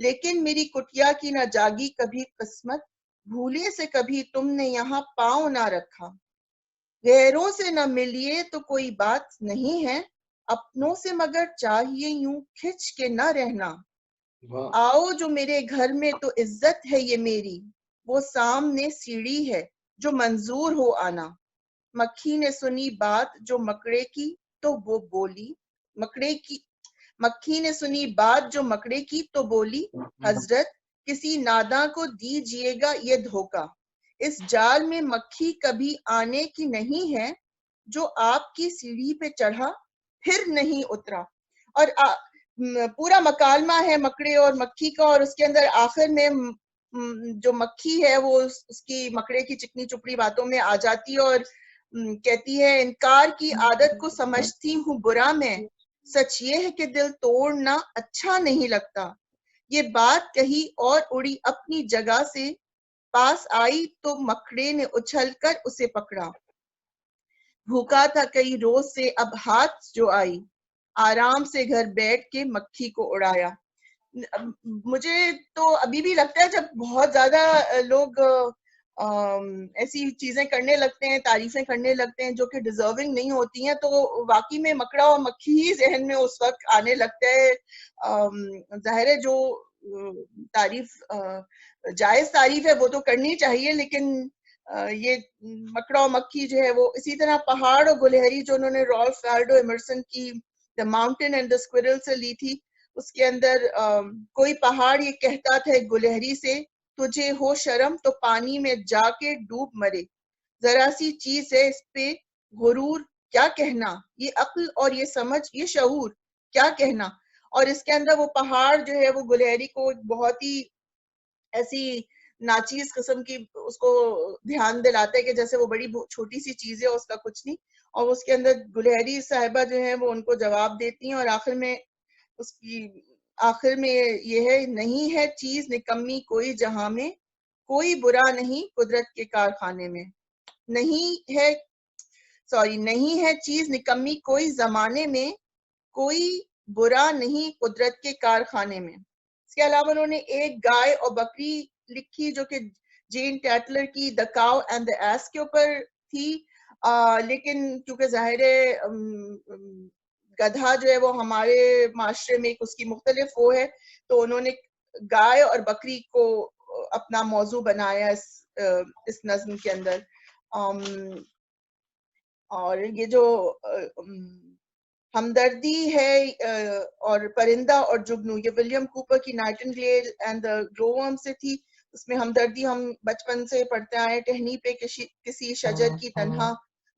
لیکن میری کٹیا کی نہ جاگی کبھی قسمت، بھولے سے کبھی تم نے یہاں پاؤں نہ رکھا، غیروں سے نہ ملیے تو کوئی بات نہیں ہے، اپنوں سے مگر چاہیے یوں کھچ کے نہ رہنا، آؤ جو میرے گھر میں تو عزت ہے یہ میری، وہ سامنے سیڑھی ہے جو منظور ہو آنا، مکھی نے سنی بات جو مکڑے کی تو وہ بولی، مکھی نے سنی بات جو مکڑے کی تو بولی، حضرت کسی ناداں کو دیجیے گا یہ دھوکا، اس جال میں مکھی کبھی آنے کی نہیں ہے، جو آپ کی سیڑھی پہ چڑھا پھر نہیں اترا۔ اور پورا مکالمہ ہے مکڑے اور مکھی کا، اور اس کے اندر آخر میں جو مکھی ہے وہ اس کی مکڑے کی چکنی چپڑی باتوں میں آ جاتی ہے اور کہتی ہے انکار کی عادت کو سمجھتی ہوں برا میں، سچ یہ ہے کہ دل توڑنا اچھا نہیں لگتا، یہ بات کہی اور اڑی اپنی جگہ سے، پاس آئی تو مکڑے نے اچھل کر اسے پکڑا، بھوکا تھا کئی روز سے اب ہاتھ جو آئی، آرام سے گھر بیٹھ کے مکھی کو اڑایا۔ مجھے تو ابھی بھی لگتا ہے جب بہت زیادہ لوگ ایسی چیزیں کرنے لگتے ہیں، تعریفیں کرنے لگتے ہیں جو کہ ڈیزرونگ نہیں ہوتی ہیں، تو واقعی میں مکڑا اور مکھی ہی ذہن میں اس وقت آنے لگتا ہے۔ ظاہر ہے جو تعریف جائز تعریف ہے وہ تو کرنی چاہیے، لیکن یہ مکڑا اور مکھی جو ہے وہ اسی طرح پہاڑ اور گلہری جو انہوں نے رالف والڈو ایمرسن کی The Mountain and the Squirrel سے لی تھی، اس کے اندر کوئی پہاڑ یہ کہتا تھا ایک گلہری سے، تجھے ہو شرم تو پانی میں جا کے ڈوب مرے، ذرا سی چیز ہے اس پہ غرور کیا کہنا، یہ عقل اور یہ سمجھ یہ شعور کیا کہنا۔ اور اس کے اندر وہ پہاڑ جو ہے وہ گلہری کو ایک بہت ہی ایسی ناچیز قسم کی اس کو دھیان دلاتا ہے کہ جیسے وہ بڑی چھوٹی سی چیز ہے، اس کا کچھ نہیں، اور اس کے اندر گلہری صاحبہ جو ہیں وہ ان کو جواب دیتی ہیں، اور آخر میں اس کی آخر میں یہ ہے، نہیں ہے چیز نکمی کوئی جہاں میں، کوئی برا نہیں قدرت کے کارخانے میں، نہیں ہے چیز نکمی کوئی زمانے میں، کوئی برا نہیں قدرت کے کارخانے میں۔ اس کے علاوہ انہوں نے ایک گائے اور بکری لکھی جو کہ جین ٹیٹلر کی The Cow and the Ass کے اوپر تھی، لیکن کیونکہ ظاہر ہے گدھا جو ہے وہ ہمارے معاشرے میں اس کی مختلف وہ ہے، تو انہوں نے گائے اور بکری کو اپنا موضوع بنایا اس نظم کے اندر۔ اور یہ جو ہمدردی ہے اور پرندہ اور جگنو، یہ ولیم کوپر کی نائٹنگیل اینڈ دی گلوورم سے تھی، اس میں ہمدردی ہم بچپن سے پڑھتے آئے، ٹہنی پہ کسی شجر کی تنہا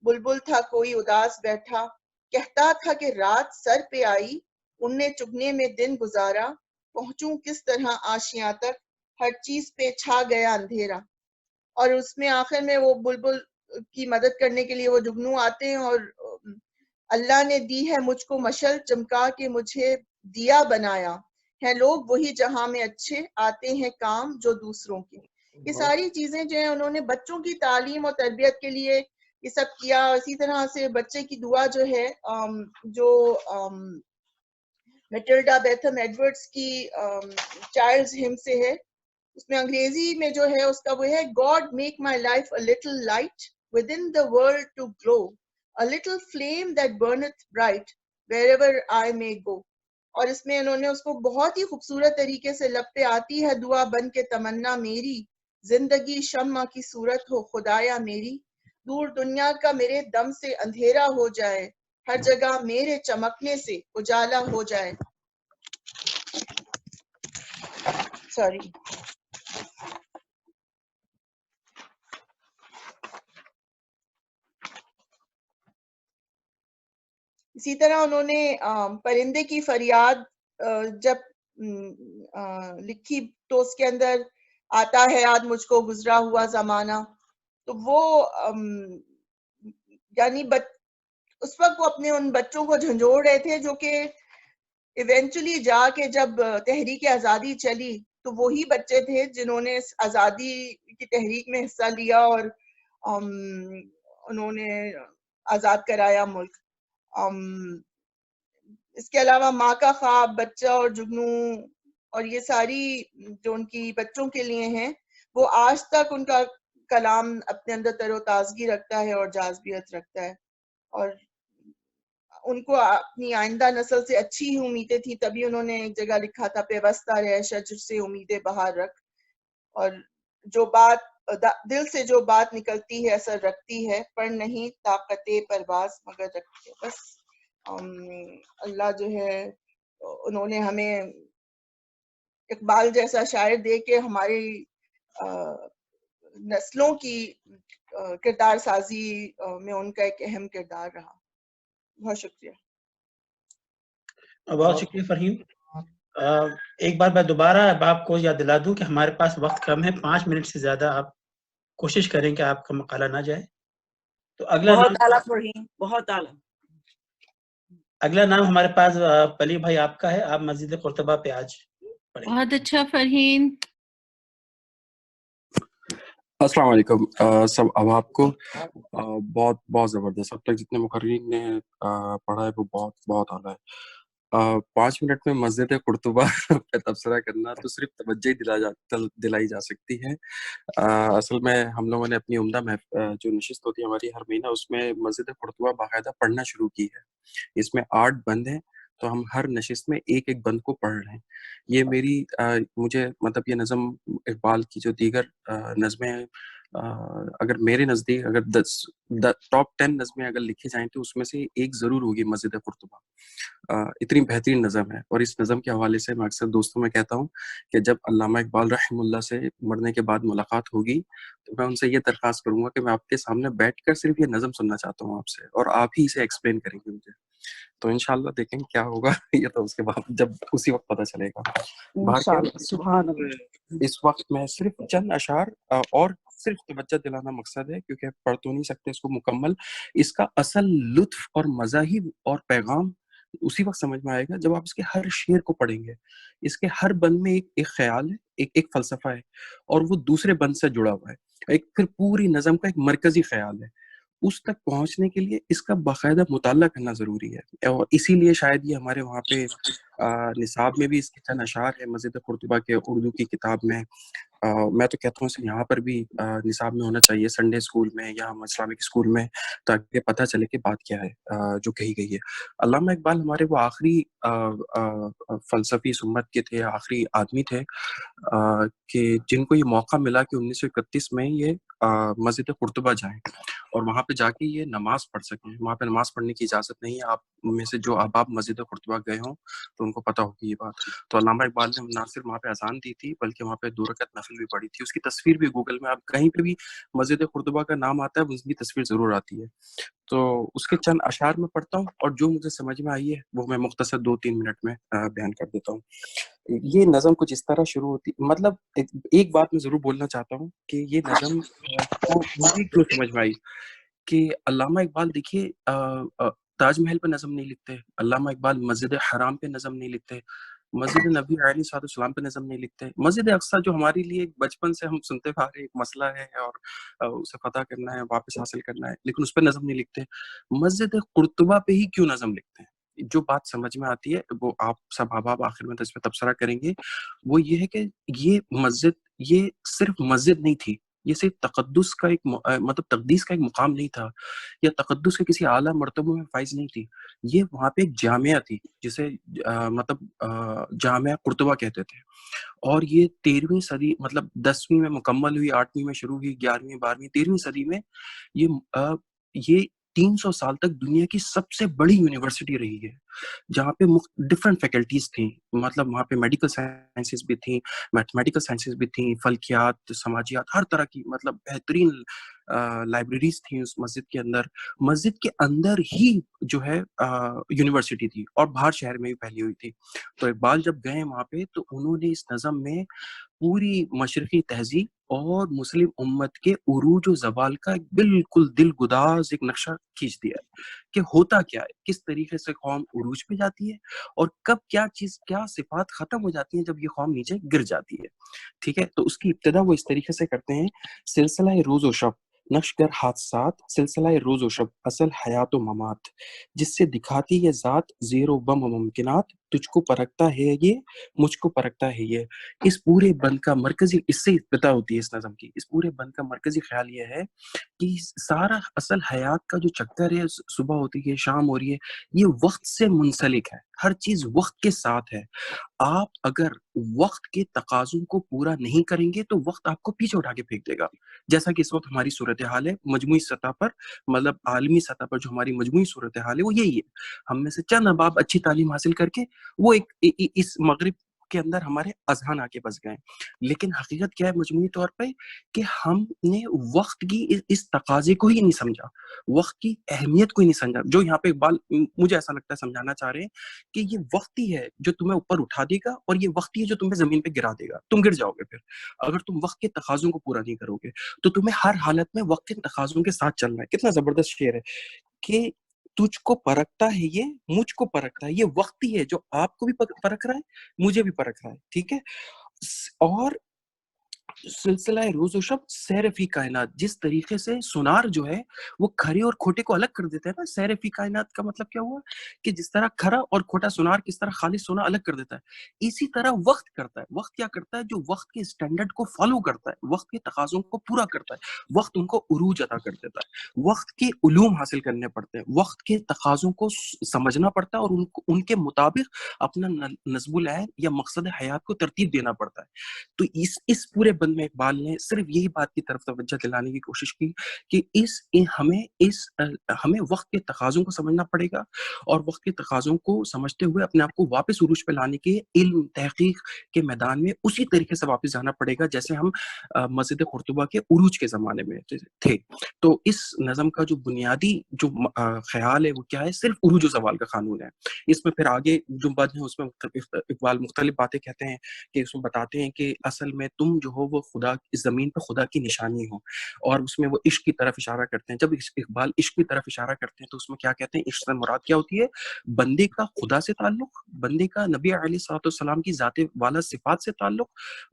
بلبل تھا کوئی اداس بیٹھا، کہتا تھا کہ رات سر پہ آئی اننے چگنے میں دن گزارا، پہنچوں کس طرح آشیاں تک ہر چیز پہ چھا گیا اندھیرا۔ اور اس میں آخر میں وہ بلبل کی مدد کرنے کے لیے وہ جگنو آتے ہیں، اور اللہ نے دی ہے مجھ کو مشل چمکا کے مجھے دیا بنایا، ہیں لوگ وہی جہاں میں اچھے آتے ہیں کام جو دوسروں کے۔ یہ ساری چیزیں جو ہیں انہوں نے بچوں کی تعلیم اور تربیت کے لیے یہ سب کیا۔ اسی طرح سے بچے کی دعا جو ہے جو میٹلڈا بیتھم ایڈورڈز کی چائلڈز ہم سے ہے، اس میں انگریزی میں جو ہے اس کا وہ ہے God make my life a little light within the world to glow, a little flame that burneth bright wherever I may go۔ اور اس میں انہوں نے اس کو بہت ہی خوبصورت طریقے سے لب پہ آتی ہے دعا بن کے تمنا میری، زندگی شمع کی صورت ہو خدایا میری، دور دنیا کا میرے دم سے اندھیرا ہو جائے، ہر جگہ میرے چمکنے سے اجالا ہو جائے۔ سوری۔ اسی طرح انہوں نے پرندے کی فریاد جب لکھی تو اس کے اندر آتا ہے یاد مجھ کو گزرا ہوا زمانہ، تو وہ یعنی اس وقت وہ اپنے ان بچوں کو جھنجھوڑ رہے تھے جو کہ ایونچولی جا کے جب تحریک آزادی چلی تو وہی بچے تھے جنہوں نے اس آزادی کی تحریک میں حصہ لیا اور انہوں نے آزاد کرایا ملک۔ اس کے علاوہ ماں کا خواب، بچہ اور جگنو، اور یہ ساری جو ان کی بچوں کے لیے ہیں وہ آج تک ان کا کلام اپنے اندر تر و تازگی رکھتا ہے اور جاذبیت رکھتا ہے. اور ان کو اپنی آئندہ نسل سے اچھی ہی امیدیں تھی، تبھی انہوں نے ایک جگہ لکھا تھا پیوستہ رہ شجر سے امیدیں بہار رکھ. اور جو بات دل سے جو بات نکلتی ہے اثر رکھتی ہے، پر نہیں طاقت پرواز مگر رکھتی ہے. بس اللہ جو ہے انہوں نے ہمیں اقبال جیسا شاعر دے کے ہماری نسلوں کی کردار سازی میں ان کا ایک اہم کردار رہا. بہت شکریہ. بہت شکریہ فرحین. ایک بار میں دوبارہ آپ کو یاد دلا دوں کہ ہمارے پاس وقت کم ہے، 5 منٹ سے زیادہ آپ کوشش کریں کہ آپ کا مقالہ نہ جائے. تو بہت اعلیٰ فرحین، بہت اعلیٰ. اگلا نام ہمارے پاس پلی بھائی آپ کا ہے. آپ مسجد قرطبہ پہ آج پڑھیں. بہت اچھا فرحین. السلام علیکم سب. اب آپ کو بہت بہت زبردست، اب تک جتنے مقررین نے پڑھا ہے وہ بہت بہت اعلیٰ ہے. 5 منٹ میں مسجد قرطبہ پہ تبصرہ کرنا تو صرف توجہ دلائی جا سکتی ہے. اصل میں ہم لوگوں نے اپنی عمدہ جو نشست ہوتی ہے ہماری ہر مہینہ، اس میں مسجد قرطبہ باقاعدہ پڑھنا شروع کی ہے. اس میں 8 بند ہیں، تو ہم ہر نشست میں ایک ایک بند کو پڑھ رہے ہیں. یہ میری مجھے مطلب یہ نظم اقبال کی جو دیگر نظمیں اگر میرے نزدیک اگر ٹاپ 10 نظمیں اگر لکھی جائیں تو اس میں سے ایک ضرور ہوگی مسجد قرطبہ. اتنی بہترین نظم ہے. اور اس نظم کے حوالے سے میں اکثر دوستوں میں کہتا ہوں کہ جب علامہ اقبال رحم اللہ سے مرنے کے بعد ملاقات ہوگی تو میں ان سے یہ درخواست کروں گا کہ میں آپ کے سامنے بیٹھ کر صرف یہ نظم سننا چاہتا ہوں آپ سے، اور آپ ہی اسے ایکسپلین کریں گے مجھے. تو انشاءاللہ دیکھیں کیا ہوگا یہ تو اس کے بعد جب اسی وقت پتہ چلے گا. سبحان اللہ. اس وقت میں صرف چند اشعار اور صرف توجہ دلانا مقصد ہے، کیونکہ پڑھ تو نہیں سکتے اس کو مکمل. اس کا اصل لطف اور مزاحی اور پیغام اسی وقت سمجھ میں آئے گا جب آپ اس کے ہر شعر کو پڑھیں گے. اس کے ہر بند میں ایک خیال ہے، ایک فلسفہ ہے، اور وہ دوسرے بند سے جڑا ہوا ہے. پھر پوری نظم کا ایک مرکزی خیال ہے. اس تک پہنچنے کے لیے اس کا باقاعدہ مطالعہ کرنا ضروری ہے، اور اسی لیے شاید یہ ہمارے وہاں پہ نصاب میں بھی اس کے چند اشعار ہے مسجد قرطبہ کے اردو کی کتاب میں. میں تو کہتا ہوں اسے یہاں پر بھی نصاب میں ہونا چاہیے، سنڈے اسکول میں یا ہم اسلامک اسکول میں، تاکہ پتہ چلے کہ بات کیا ہے جو کہی گئی ہے. علامہ اقبال ہمارے وہ آخری فلسفی سمت کے تھے، آخری آدمی تھے کہ جن کو یہ موقع ملا کہ 1931 میں یہ مسجد قرطبہ جائیں اور وہاں پہ جا کے یہ نماز پڑھ سکیں. وہاں پہ نماز پڑھنے کی اجازت نہیں ہے. آپ میں سے جو احباب مسجد قرطبہ گئے ہوں تو ان کو پتہ ہوگی یہ بات. تو علامہ اقبال نے نہ صرف وہاں پہ اذان دی تھی بلکہ وہاں پہ 2 رکعت نفل بھی پڑھی تھی. اس کی تصویر بھی گوگل میں آپ کہیں پہ بھی مسجد قرطبہ کا نام آتا ہے اس کی تصویر ضرور آتی ہے. تو اس کے چند اشعار میں پڑھتا ہوں اور جو مجھے سمجھ میں آئی ہے وہ میں مختصر 2-3 منٹ میں بیان کر دیتا ہوں. یہ نظم کچھ اس طرح شروع ہوتی، مطلب ایک بات میں ضرور بولنا چاہتا ہوں کہ یہ نظم کو مجھے کیوں سمجھ میں آئی کہ علامہ اقبال دیکھیے تاج محل پہ نظم نہیں لکھتے، علامہ اقبال مسجد حرام پہ نظم نہیں لکھتے، مسجد نبی علیہ السلام پہ نظم نہیں لکھتے، مسجد اقصیٰ جو ہمارے لیے بچپن سے ہم سنتے آ رہے ایک مسئلہ ہے اور اسے فتح کرنا ہے، واپس حاصل کرنا ہے، لیکن اس پہ نظم نہیں لکھتے. مسجد قرطبہ پہ ہی کیوں نظم لکھتے ہیں؟ جو بات سمجھ میں آتی ہے وہ آپ سب احباب آخر میں اس پہ تبصرہ کریں گے، وہ یہ ہے کہ یہ مسجد یہ صرف مسجد نہیں تھی، یہ صرف تقدس کا ایک مطلب تقدیس کا ایک مقام نہیں تھا، یا تقدس کے کسی اعلیٰ مرتبوں میں فائز نہیں تھی. یہ وہاں پہ ایک جامعہ تھی جسے مطلب جامعہ قرطبہ کہتے تھے. اور یہ 13ویں صدی مطلب 10ویں میں مکمل ہوئی، 8ویں میں شروع ہوئی، 11ویں 12ویں 13ویں صدی میں یہ 300 سال تک دنیا کی سب سے بڑی یونیورسٹی رہی ہے، جہاں پہ ڈفرینٹ فیکلٹیز تھیں. مطلب وہاں پہ میڈیکل سائنسز بھی تھیں، میتھمیٹیکل سائنسز بھی تھیں، فلکیات، سماجیات، ہر طرح کی مطلب بہترین لائبریریز تھیں اس مسجد کے اندر. مسجد کے اندر ہی جو ہے یونیورسٹی تھی، اور باہر شہر میں بھی پھیلی ہوئی تھی. تو اقبال جب گئے وہاں پہ تو انہوں نے اس نظم میں پوری مشرقی تہذیب اور مسلم امت کے عروج و زوال کا ایک بالکل دل گداز ایک نقشہ کھینچ دیا کہ ہوتا کیا ہے، کس طریقے سے قوم عروج پہ جاتی ہے، اور کب کیا صفات ختم ہو جاتی ہیں جب یہ قوم نیچے گر جاتی ہے. ٹھیک ہے، تو اس کی ابتدا وہ اس طریقے سے کرتے ہیں: سلسلہ روز و شب نقش گر حادثات، سلسلہ روز و شب اصل حیات و ممات، جس سے دکھاتی یہ ذات زیر و بم و ممکنات، تجھ کو پرکھتا ہے یہ، مجھ کو پرکھتا ہے یہ. اس پورے بند کا مرکزی، اس سے پتہ ہوتی ہے اس نظم کی، اس پورے بند کا مرکزی خیال یہ ہے کہ سارا اصل حیات کا جو چکر ہے، صبح ہوتی ہے، شام ہو رہی ہے، یہ وقت سے منسلک ہے. ہر چیز وقت کے ساتھ ہے. آپ اگر وقت کے تقاضوں کو پورا نہیں کریں گے تو وقت آپ کو پیچھے اٹھا کے پھینک دے گا. جیسا کہ اس وقت ہماری صورتحال ہے مجموعی سطح پر، مطلب عالمی سطح پر جو ہماری مجموعی صورتحال ہے وہ یہی ہے. ہم میں سے چند احباب اچھی تعلیم حاصل کر کے وہ اس مغرب کے اندر ہمارے اذہان آ کے بس گئے. لیکن حقیقت کیا ہے مجموعی طور پہ کہ ہم نے وقت کی اس تقاضے کو ہی نہیں سمجھا، وقت کی اہمیت کو ہی نہیں سمجھا. جو یہاں پہ اقبال مجھے ایسا لگتا ہے سمجھانا چاہ رہے ہیں کہ یہ وقت ہی ہے جو تمہیں اوپر اٹھا دے گا، اور یہ وقت ہی ہے جو تمہیں زمین پہ گرا دے گا. تم گر جاؤ گے پھر اگر تم وقت کے تقاضوں کو پورا نہیں کرو گے. تو تمہیں ہر حالت میں وقت کے تقاضوں کے ساتھ چلنا ہے. کتنا زبردست شعر ہے کہ تجھ کو پرکھتا ہے یہ، مجھ کو پرکھتا ہے یہ. وقت ہی ہے جو آپ کو بھی پرکھ رہا ہے، مجھے بھی پرکھ رہا ہے. ٹھیک ہے. اور سلسلہ روز و شب سیر فی کائنات، جس طریقے سے سونار جو ہے وہ کھرے اور کھوٹے کو الگ کر دیتا ہے نا. سیر فی کائنات کا مطلب کیا ہوا کہ جس طرح کھرا اور کھوٹا سونار کس طرح خالص سونا الگ کر دیتا ہے، اسی طرح وقت کرتا ہے. وقت کیا کرتا ہے؟ جو وقت کے اسٹینڈرڈ کو فالو کرتا ہے، وقت کے تقاضوں کو پورا کرتا ہے، وقت ان کو عروج عطا کر دیتا ہے. وقت کے علوم حاصل کرنے پڑتے ہیں، وقت کے تقاضوں کو سمجھنا پڑتا ہے، اور ان کے مطابق اپنا نظم العین یا مقصد حیات کو ترتیب دینا پڑتا ہے. تو اس پورے بند میں اقبال نے صرف یہی بات کی طرف توجہ دلانے کی کوشش کی کہ ہمیں وقت کے تقاضوں کو سمجھنا پڑے گا، اور وقت کے تقاضوں کو سمجھتے ہوئے اپنے آپ کو واپس عروج پہ لانے کے علم تحقیق کے میدان میں اسی طریقے سے واپس جانا پڑے گا جیسے ہم مسجد قرطبہ کے عروج کے زمانے میں تھے. تو اس نظم کا جو بنیادی جو خیال ہے وہ کیا ہے؟ صرف عروج و زوال کا قانون ہے. اس میں پھر آگے جو بند ہے اس میں اقبال مختلف باتیں کہتے ہیں کہ اس میں بتاتے ہیں کہ اصل میں تم جو ہو وہ خدا اس زمین پہ خدا کی نشانی ہو. اور اس میں وہ عشق کی طرف اشارہ کرتے ہیں. جب اقبال عشق کی طرف اشارہ کرتے ہیں تو اس میں کیا کہتے ہیں؟ عشق سے مراد کیا ہوتی ہے؟ بندے کا خدا سے تعلق، بندے کا نبی علیہ الصلوۃ والسلام کی ذات والا صفات سے تعلق،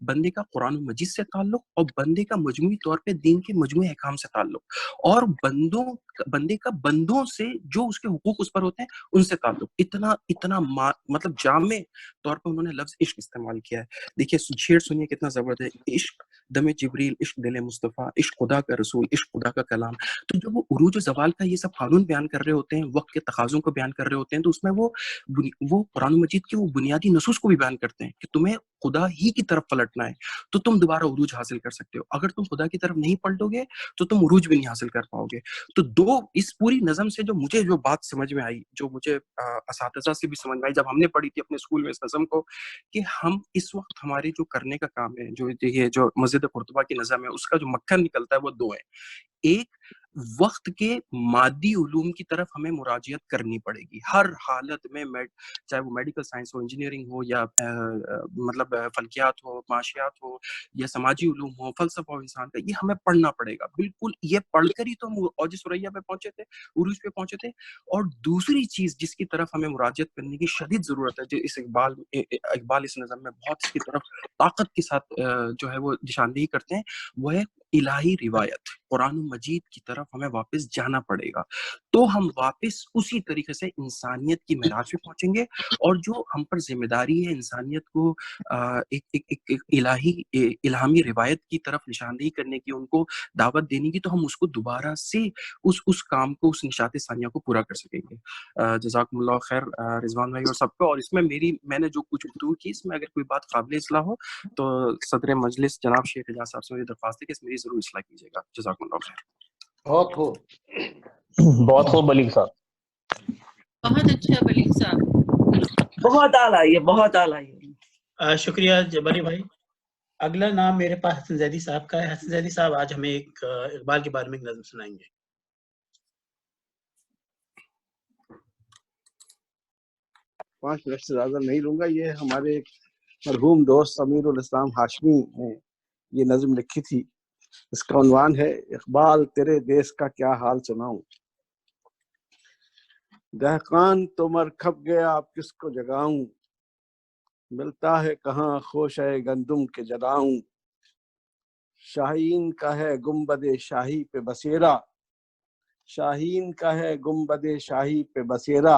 بندے کا قرآن مجید سے تعلق، اور بندے کا مجموعی طور پہ دین کے مجموعی احکام سے تعلق، اور بندے کا بندوں سے جو اس کے حقوق اس پر ہوتے ہیں ان سے تعلق. اتنا مطلب جامع طور پہ انہوں نے لفظ عشق استعمال کیا ہے. دیکھیے شعر سنیے کتنا زبردست ہے. عشق دم جبریل، عشق دل مصطفیٰ، عشق خدا کا رسول، عشق خدا کا کلام. تو جب وہ عروج و زوال کا یہ سب قانون بیان کر رہے ہوتے ہیں، وقت کے تقاضوں کو بیان کر رہے ہوتے ہیں، تو اس میں وہ قرآن مجید کے وہ بنیادی نصوص کو بھی بیان کرتے ہیں کہ تمہیں خدا ہی کی طرف پلٹنا ہے تو تم دوبارہ عروج حاصل کر سکتے ہو. اگر تم خدا کی طرف نہیں پلٹو گے تو تم عروج بھی نہیں حاصل کر پاؤ گے. تو اس پوری نظم سے مجھے جو بات سمجھ میں آئی، جو مجھے اساتذہ سے بھی سمجھ میں آئی جب ہم نے پڑھی تھی اپنے اسکول میں اس نظم کو، کہ ہم اس وقت ہمارے جو کرنے کا کام ہے، جو مسجد قرطبہ کی نظم ہے، اس کا جو مکھن نکلتا ہے وہ دو ہیں. ایک، وقت کے مادی علوم کی طرف ہمیں مراجعت کرنی پڑے گی ہر حالت میں، چاہے وہ میڈیکل سائنس ہو، انجینئرنگ ہو، یا مطلب فلکیات ہو، معاشیات ہو، یا سماجی علوم ہو، فلسفہ ہو انسان کا، یہ ہمیں پڑھنا پڑے گا. بالکل یہ پڑھ کر ہی تو ہم اوج ثریا پہ پہنچے تھے، عروج پہ پہنچے تھے. اور دوسری چیز جس کی طرف ہمیں مراجعت کرنے کی شدید ضرورت ہے، جو اقبال اس نظم میں بہت اس کی طرف طاقت کے ساتھ جو ہے وہ نشاندہی کرتے ہیں، وہ ہے الہی روایت. قرآن مجید کی طرف ہمیں واپس جانا پڑے گا تو ہم واپس اسی طریقے سے انسانیت کی معراج پہ پہنچیں گے. اور جو ہم پر ذمہ داری ہے انسانیت کو ایک الہامی روایت کی طرف نشاندہی کرنے کی، ان کو دعوت دینے کی، تو ہم اس کو دوبارہ سے اس کام کو، اس نشاط ثانیہ کو پورا کر سکیں گے. جزاکم اللہ خیر رضوان بھائی اور سب کو. اور اس میں میں نے جو کچھ گفتگو کی، اس میں اگر کوئی بات قابل اصلاح ہو تو صدر مجلس جناب شیخ اعجاز صاحب سے مجھے درخواست ہے کہ اس میری ضرور اصلاح کیجیے گا. جزاکم اللہ خیر. بہت خوب، بہت خوب بلیغ صاحب، بہت اچھا بلیغ صاحب. بہت اعلیٰ، یہ بہت اعلیٰ. شکریہ جباری بھائی. اگلا نام میرے پاس حسن زیدی صاحب کا ہے. حسن زیدی صاحب آج ہمیں ایک اقبال کے بارے میں ایک نظم سنائیں گے. 5 منٹ سے زیادہ نہیں لوں گا. یہ ہمارے مرحوم دوست امیر الاسلام ہاشمی نے یہ نظم لکھی تھی. اس کا عنوان ہے اقبال تیرے دیس کا کیا حال سناؤں. دہقان تو مر کھپ گیا اب کس کو جگاؤں، ملتا ہے کہاں خوش ہے گندم کے جلاؤں. شاہین کا ہے گنبد شاہی پہ بسیرا، شاہین کا ہے گنبد شاہی پہ بسیرا،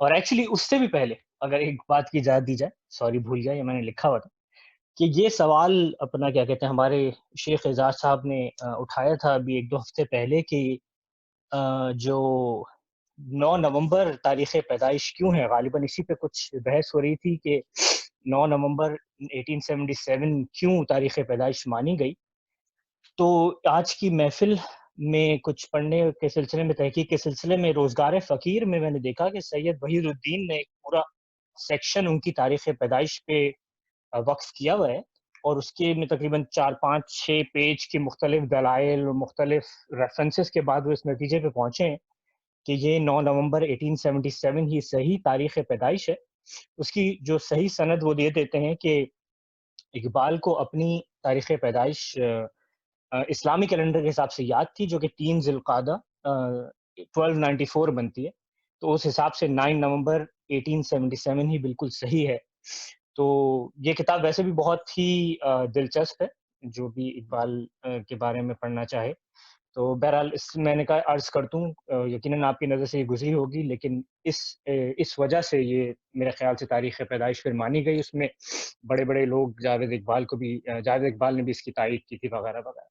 اور ایکچولی اس سے بھی پہلے اگر ایک بات کی اجازت دی جائے، سوری بھول گیا، یہ میں نے لکھا ہوا تھا کہ یہ سوال اپنا کیا کہتے ہیں ہمارے شیخ اعجاز صاحب نے اٹھایا تھا ابھی 1-2 ہفتے پہلے کہ جو 9 نومبر تاریخ پیدائش کیوں ہے، غالباً اسی پہ کچھ بحث ہو رہی تھی کہ 9 نومبر 1877 کیوں تاریخ پیدائش مانی گئی. تو آج کی محفل میں کچھ پڑھنے کے سلسلے میں، تحقیق کے سلسلے میں، روزگار فقیر میں نے دیکھا کہ سید وحید الدین نے ایک پورا سیکشن ان کی تاریخ پیدائش پہ وقف کیا ہوا ہے، اور اس کے میں تقریباً 4-5-6 پیج کی مختلف دلائل اور مختلف ریفرنسز کے بعد وہ اس نتیجے پہ پہنچے ہیں کہ یہ 9 نومبر 1877 ہی صحیح تاریخ پیدائش ہے. اس کی جو صحیح سند وہ یہ دیتے ہیں کہ اقبال کو اپنی تاریخ پیدائش اسلامی کیلنڈر کے حساب سے یاد تھی، جو کہ 3 ذی القعدہ 1294 بنتی ہے. تو اس حساب سے 9 نومبر 1877 ہی بالکل صحیح ہے. تو یہ کتاب ویسے بھی بہت ہی دلچسپ ہے، جو بھی اقبال کے بارے میں پڑھنا چاہے. تو بہرحال اس میں نے کہا عرض کر دوں، یقیناً آپ کی نظر سے یہ گزری ہوگی، لیکن اس وجہ سے یہ میرے خیال سے تاریخ پیدائش پھر مانی گئی. اس میں بڑے بڑے لوگ جاوید اقبال نے بھی اس کی تائید کی تھی وغیرہ وغیرہ.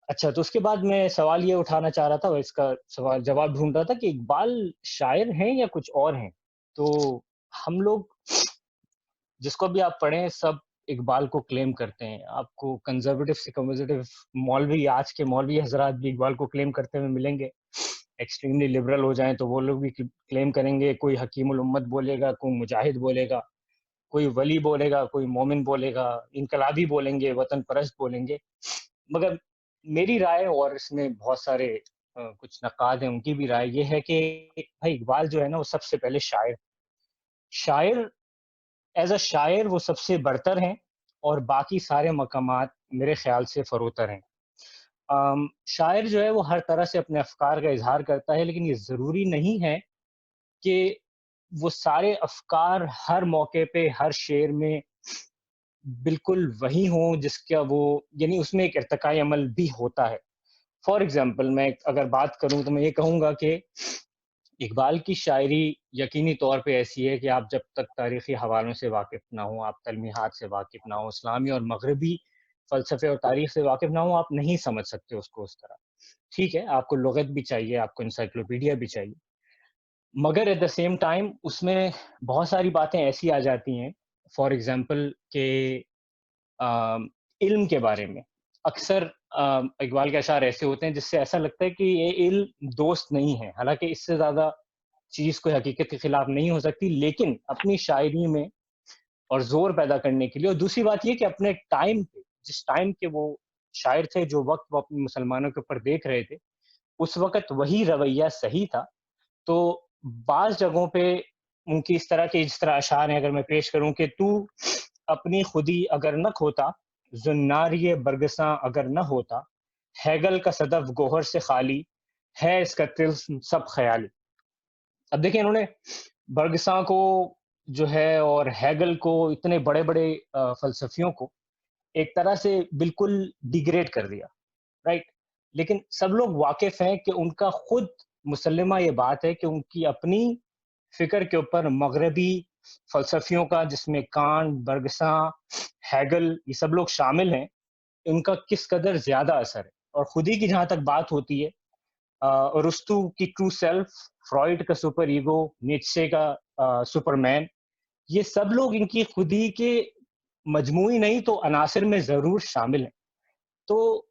اچھا، تو اس کے بعد میں سوال یہ اٹھانا چاہ رہا تھا، اور اس کا سوال جواب ڈھونڈ رہا تھا کہ اقبال شاعر ہیں یا کچھ اور ہیں. تو ہم لوگ جس کو بھی آپ پڑھیں سب اقبال کو کلیم کرتے ہیں. آپ کو کنزرویٹو سے کنزرویٹو مولوی، آج کے مولوی حضرات بھی اقبال کو کلیم کرتے ہوئے ملیں گے. ایکسٹریملی لبرل ہو جائیں تو وہ لوگ بھی کلیم کریں گے. کوئی حکیم الامت بولے گا، کوئی مجاہد بولے گا، کوئی ولی بولے گا، کوئی مومن بولے گا، انقلابی بولیں گے، وطن پرست بولیں گے. مگر میری رائے، اور اس میں بہت سارے کچھ نقاد ہیں ان کی بھی رائے یہ ہے کہ بھائی اقبال جو ہے نا وہ سب سے پہلے شاعر ایز اے شاعر وہ سب سے برتر ہیں، اور باقی سارے مقامات میرے خیال سے فروتر ہیں. شاعر جو ہے وہ ہر طرح سے اپنے افکار کا اظہار کرتا ہے، لیکن یہ ضروری نہیں ہے کہ وہ سارے افکار ہر موقع پہ ہر شعر میں بالکل وہی ہوں جس کا وہ، یعنی اس میں ایک ارتقائی عمل بھی ہوتا ہے. فار ایگزامپل میں اگر بات کروں تو میں یہ کہوں گا کہ اقبال کی شاعری یقینی طور پہ ایسی ہے کہ آپ جب تک تاریخی حوالوں سے واقف نہ ہوں، آپ تلمیحات سے واقف نہ ہوں، اسلامی اور مغربی فلسفے اور تاریخ سے واقف نہ ہوں، آپ نہیں سمجھ سکتے اس کو اس طرح. ٹھیک ہے، آپ کو لغت بھی چاہیے، آپ کو انسائکلوپیڈیا بھی چاہیے، مگر ایٹ دا سیم ٹائم اس میں بہت ساری باتیں ایسی آ جاتی ہیں. فار ایگزامپل کہ علم کے بارے میں اکثر اقبال کے اشعار ایسے ہوتے ہیں جس سے ایسا لگتا ہے کہ یہ علم دوست نہیں ہے، حالانکہ اس سے زیادہ چیز کوئی حقیقت کے خلاف نہیں ہو سکتی، لیکن اپنی شاعری میں اور زور پیدا کرنے کے لیے. اور دوسری بات یہ کہ اپنے ٹائم پہ، جس ٹائم کے وہ شاعر تھے، جو وقت وہ اپنے مسلمانوں کے اوپر دیکھ رہے تھے، اس وقت وہی رویہ صحیح تھا. تو بعض جگہوں پہ ان کی اس طرح کے جس طرح اشعار ہیں، اگر میں پیش کروں کہ تو اپنی خودی اگر نہ کھوتا، زناری برگساں اگر نہ ہوتا، ہیگل کا صدف گوہر سے خالی ہے، اس کا طلسم سب خیالی. اب دیکھیں انہوں نے برگساں کو جو ہے اور ہیگل کو، اتنے بڑے بڑے فلسفیوں کو ایک طرح سے بالکل ڈیگریڈ کر دیا، رائٹ. لیکن سب لوگ واقف ہیں کہ ان کا خود مسلمہ یہ بات ہے کہ ان کی اپنی فکر کے اوپر مغربی فلسفیوں کا، جس میں کانٹ، برگساں، ہیگل، یہ سب لوگ شامل ہیں، ان کا کس قدر زیادہ اثر ہے. اور خودی کی جہاں تک بات ہوتی ہے، ارسطو کی ٹرو سیلف، فرائڈ کا سپر ایگو، نیچے کا سپر مین، یہ سب لوگ ان کی خودی کے مجموعی نہیں تو عناصر میں ضرور شامل ہیں. تو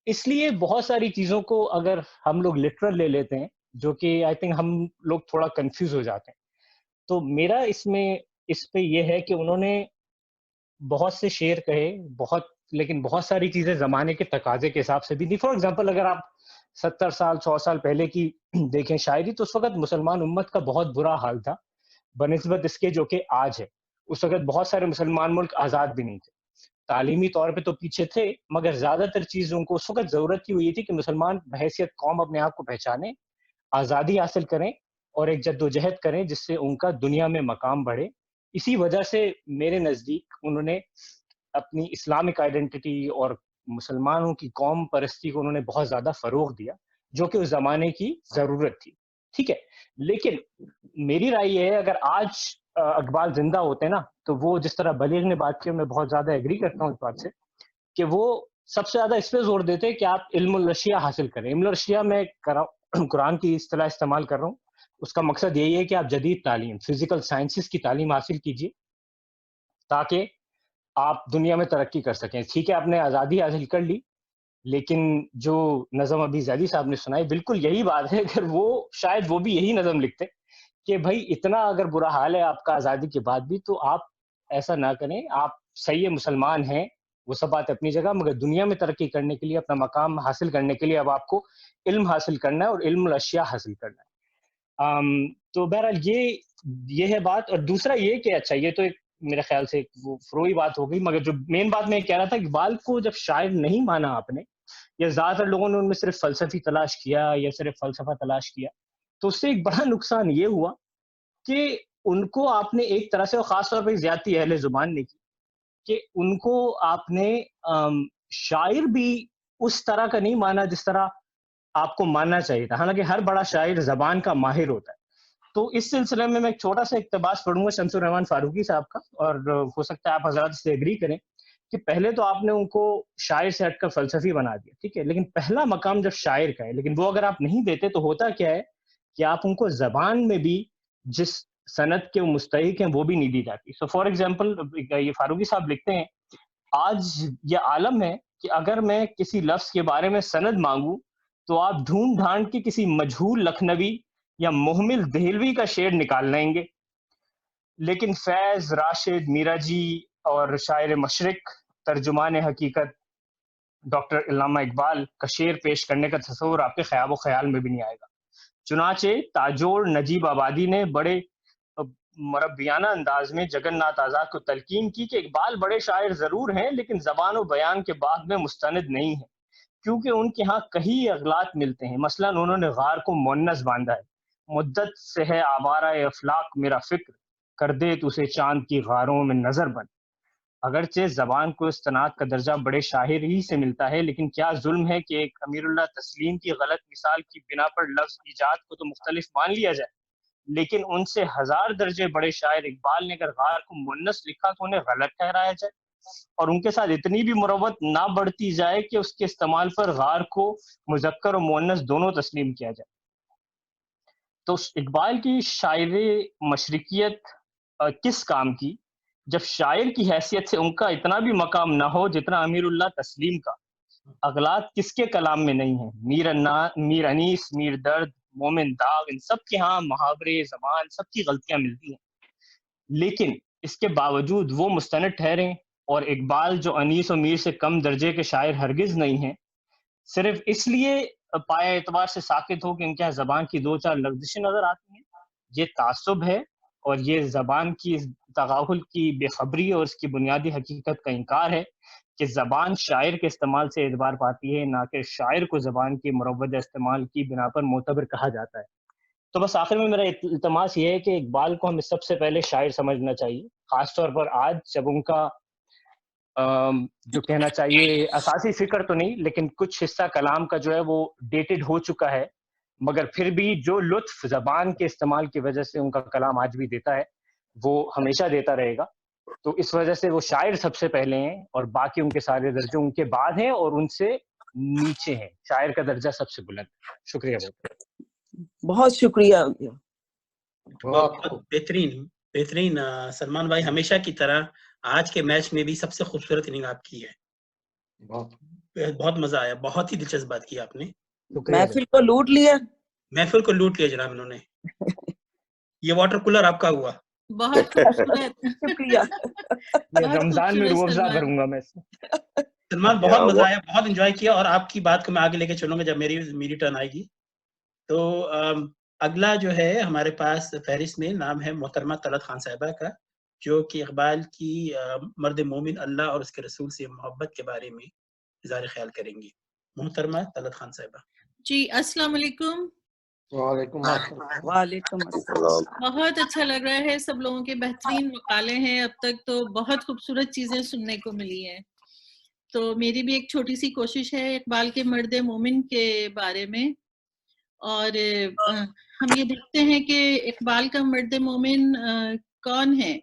اس لیے بہت ساری چیزوں کو اگر ہم لوگ لٹرل لے لیتے ہیں، جو کہ آئی تھنک ہم لوگ تھوڑا کنفیوز ہو جاتے ہیں. تو میرا اس پہ یہ ہے کہ انہوں نے بہت سے شعر کہے، لیکن بہت ساری چیزیں زمانے کے تقاضے کے حساب سے بھی دی. فار ایگزامپل اگر آپ 70 سال 100 سال پہلے کی دیکھیں شاعری، تو اس وقت مسلمان امت کا بہت برا حال تھا بنسبت اس کے جو کہ آج ہے. اس وقت بہت سارے مسلمان ملک آزاد بھی نہیں تھے، تعلیمی طور پہ تو پیچھے تھے، مگر زیادہ تر چیزوں کو اس وقت ضرورت کی ہوئی تھی کہ مسلمان بحیثیت قوم اپنے آپ کو پہچانے، آزادی حاصل کریں اور ایک جد و جہد کریں جس سے ان کا دنیا میں مقام بڑھے. اسی وجہ سے میرے نزدیک انہوں نے اپنی اسلامک آئیڈینٹی اور مسلمانوں کی قوم پرستی کو انہوں نے بہت زیادہ فروغ دیا، جو کہ اس زمانے کی ضرورت تھی. ٹھیک ہے. لیکن میری رائے یہ ہے اگر آج اقبال زندہ ہوتے نا تو وہ جس طرح بلیغ نے بات کی میں بہت زیادہ ایگری کرتا ہوں اس بات سے کہ وہ سب سے زیادہ اس پہ زور دیتے کہ آپ علم الاشیاء حاصل کریں. علم الاشیاء میں قرآن کی اصطلاح استعمال کر رہا ہوں. اس کا مقصد یہی ہے کہ آپ جدید تعلیم فزیکل سائنسز کی تعلیم حاصل کیجیے تاکہ آپ دنیا میں ترقی کر سکیں. ٹھیک ہے آپ نے آزادی حاصل کر لی لیکن جو نظم ابھی زیدی صاحب نے سنائی بالکل یہی بات ہے. اگر وہ شاید وہ بھی یہی نظم لکھتے کہ بھائی اتنا اگر برا حال ہے آپ کا آزادی کے بعد بھی تو آپ ایسا نہ کریں, آپ صحیح مسلمان ہیں وہ سب بات اپنی جگہ, مگر دنیا میں ترقی کرنے کے لیے اپنا مقام حاصل کرنے کے لیے اب آپ کو علم حاصل کرنا ہے اور علم الاشیاء حاصل کرنا ہے. تو بہرحال یہ ہے بات. اور دوسرا یہ کہ اچھا یہ تو ایک میرے خیال سے وہ فروئی بات ہو گئی, مگر جو مین بات میں کہہ رہا تھا اقبال کو جب شاعر نہیں مانا آپ نے یا زیادہ تر لوگوں نے ان میں صرف فلسفی تلاش کیا یا صرف فلسفہ تلاش کیا تو اس سے ایک بڑا نقصان یہ ہوا کہ ان کو آپ نے ایک طرح سے, اور خاص طور پہ زیادتی اہل زبان نے کی, کہ ان کو آپ نے شاعر بھی اس طرح کا نہیں مانا جس طرح آپ کو ماننا چاہیے تھا. حالانکہ ہر بڑا شاعر زبان کا ماہر ہوتا ہے. تو اس سلسلے میں ایک چھوٹا سا اقتباس پڑھوں گا شمس الرحمان فاروقی صاحب کا, اور ہو سکتا ہے آپ حضرات سے ایگری کریں کہ پہلے تو آپ نے ان کو شاعر سے ہٹ کر فلسفی بنا دیا, ٹھیک ہے, لیکن پہلا مقام جب شاعر کا ہے, لیکن وہ اگر آپ نہیں دیتے تو ہوتا کیا ہے کہ آپ ان کو زبان میں بھی جس صنعت کے مستحق ہیں وہ بھی نہیں دی جاتی. سو فار ایگزامپل یہ فاروقی صاحب لکھتے ہیں آج یہ عالم ہے کہ اگر میں کسی لفظ کے بارے میں سند مانگوں تو آپ ڈھونڈ ڈھانڈ کے کسی مجہول لکھنوی یا محمل دہلوی کا شعر نکال لیں گے, لیکن فیض, راشد, میرا جی اور شاعر مشرق ترجمان حقیقت ڈاکٹر علامہ اقبال کا شعر پیش کرنے کا تصور آپ کے خیال و خیال میں بھی نہیں آئے گا. چنانچہ تاجوڑ نجیب آبادی نے بڑے مربیانہ انداز میں جگن ناتھ آزاد کو تلقین کی کہ اقبال بڑے شاعر ضرور ہیں لیکن زبان و بیان کے بعد میں مستند نہیں ہیں, کیونکہ ان کے ہاں کئی اغلاط ملتے ہیں. مثلا انہوں نے غار کو مونس باندھا ہے, مدت سے ہے آوارہ افلاق میرا فکر, کر دے تو اسے چاند کی غاروں میں نظر بن. اگرچہ زبان کو استناد کا درجہ بڑے شاعر ہی سے ملتا ہے, لیکن کیا ظلم ہے کہ ایک امیر اللہ تسلیم کی غلط مثال کی بنا پر لفظ ایجاد کو تو مختلف مان لیا جائے, لیکن ان سے 1000 درجے بڑے شاعر اقبال نے اگر غار کو مونس لکھا تو انہیں غلط ٹھہرایا جائے, اور ان کے ساتھ اتنی بھی مروت نہ بڑھتی جائے کہ اس کے استعمال پر غار کو مذکر و مؤنث دونوں تسلیم کیا جائے. تو اقبال کی شاعر مشرقیت کس کام کی جب شاعر کی حیثیت سے ان کا اتنا بھی مقام نہ ہو جتنا امیر اللہ تسلیم کا. اغلاط کس کے کلام میں نہیں ہیں؟ میر انیس, میر درد, مومن داغ, ان سب کے ہاں محاورے زبان سب کی غلطیاں ملتی ہیں, لیکن اس کے باوجود وہ مستند ٹھہریں. اور اقبال جو انیس و میر سے کم درجے کے شاعر ہرگز نہیں ہیں, صرف اس لیے پائے اعتبار سے ساکت ہو کہ ان کے زبان کی 2-4 لغزشیں نظر آتی ہیں. یہ تعصب ہے اور یہ زبان کی تغافل کی بے خبری اور اس کی بنیادی حقیقت کا انکار ہے کہ زبان شاعر کے استعمال سے اعتبار پاتی ہے, نہ کہ شاعر کو زبان کے مروجہ استعمال کی بنا پر معتبر کہا جاتا ہے. تو بس آخر میں میرا التماس یہ ہے کہ اقبال کو ہمیں سب سے پہلے شاعر سمجھنا چاہیے, خاص طور پر آج جب ان کا جو کہنا چاہیے اساسی فکر تو نہیں لیکن کچھ حصہ کلام کا جو ہے وہ ڈیٹڈ ہو چکا ہے, مگر پھر بھی جو لطف زبان کے استعمال کی وجہ سے ان کا کلام آج بھی دیتا ہے وہ ہمیشہ دیتا رہے گا. تو اس وجہ سے وہ شاعر سب سے پہلے ہیں اور باقی ان کے سارے درجے ان کے بعد ہیں اور ان سے نیچے ہیں. شاعر کا درجہ سب سے بلند. شکریہ بہت شکریہ. بہت بہترین سلمان بھائی, ہمیشہ کی طرح آج کے میچ میں بھی سب سے خوبصورت اننگ آپ کی ہے. بہت مزہ آیا, بہت ہی دلچسپ بات کی آپ نے. محفل کو لوٹ لیا. محفل کو لوٹ لیا جناب انہوں نے. یہ واٹر کولر آپ کا ہوا. بہت خوبصورت. شکریہ. رمضان میں روح افزا کروں گا میں. سلمان بہت مزہ آیا, بہت انجوائے کیا, اور آپ کی بات کو میں آگے لے کے چلوں گا جب میری ٹرن آئے گی. تو اگلا جو ہے ہمارے پاس فہرست میں نام ہے محترمہ طلعت خان صاحبہ کا, جو کہ اقبال کی مرد مومن اللہ اور اس کے رسول سے محبت کے بارے میں اظہار خیال کریں گی. محترمہ طلعت خان صاحبہ. جی السلام علیکم. وعلیکم السلام. وعلیکم السلام. بہت اچھا لگ رہا ہے, سب لوگوں کے بہترین مقالے ہیں اب تک, تو بہت خوبصورت چیزیں سننے کو ملی ہیں. تو میری بھی ایک چھوٹی سی کوشش ہے اقبال کے مرد مومن کے بارے میں, اور ہم یہ دیکھتے ہیں کہ اقبال کا مرد مومن کون ہے،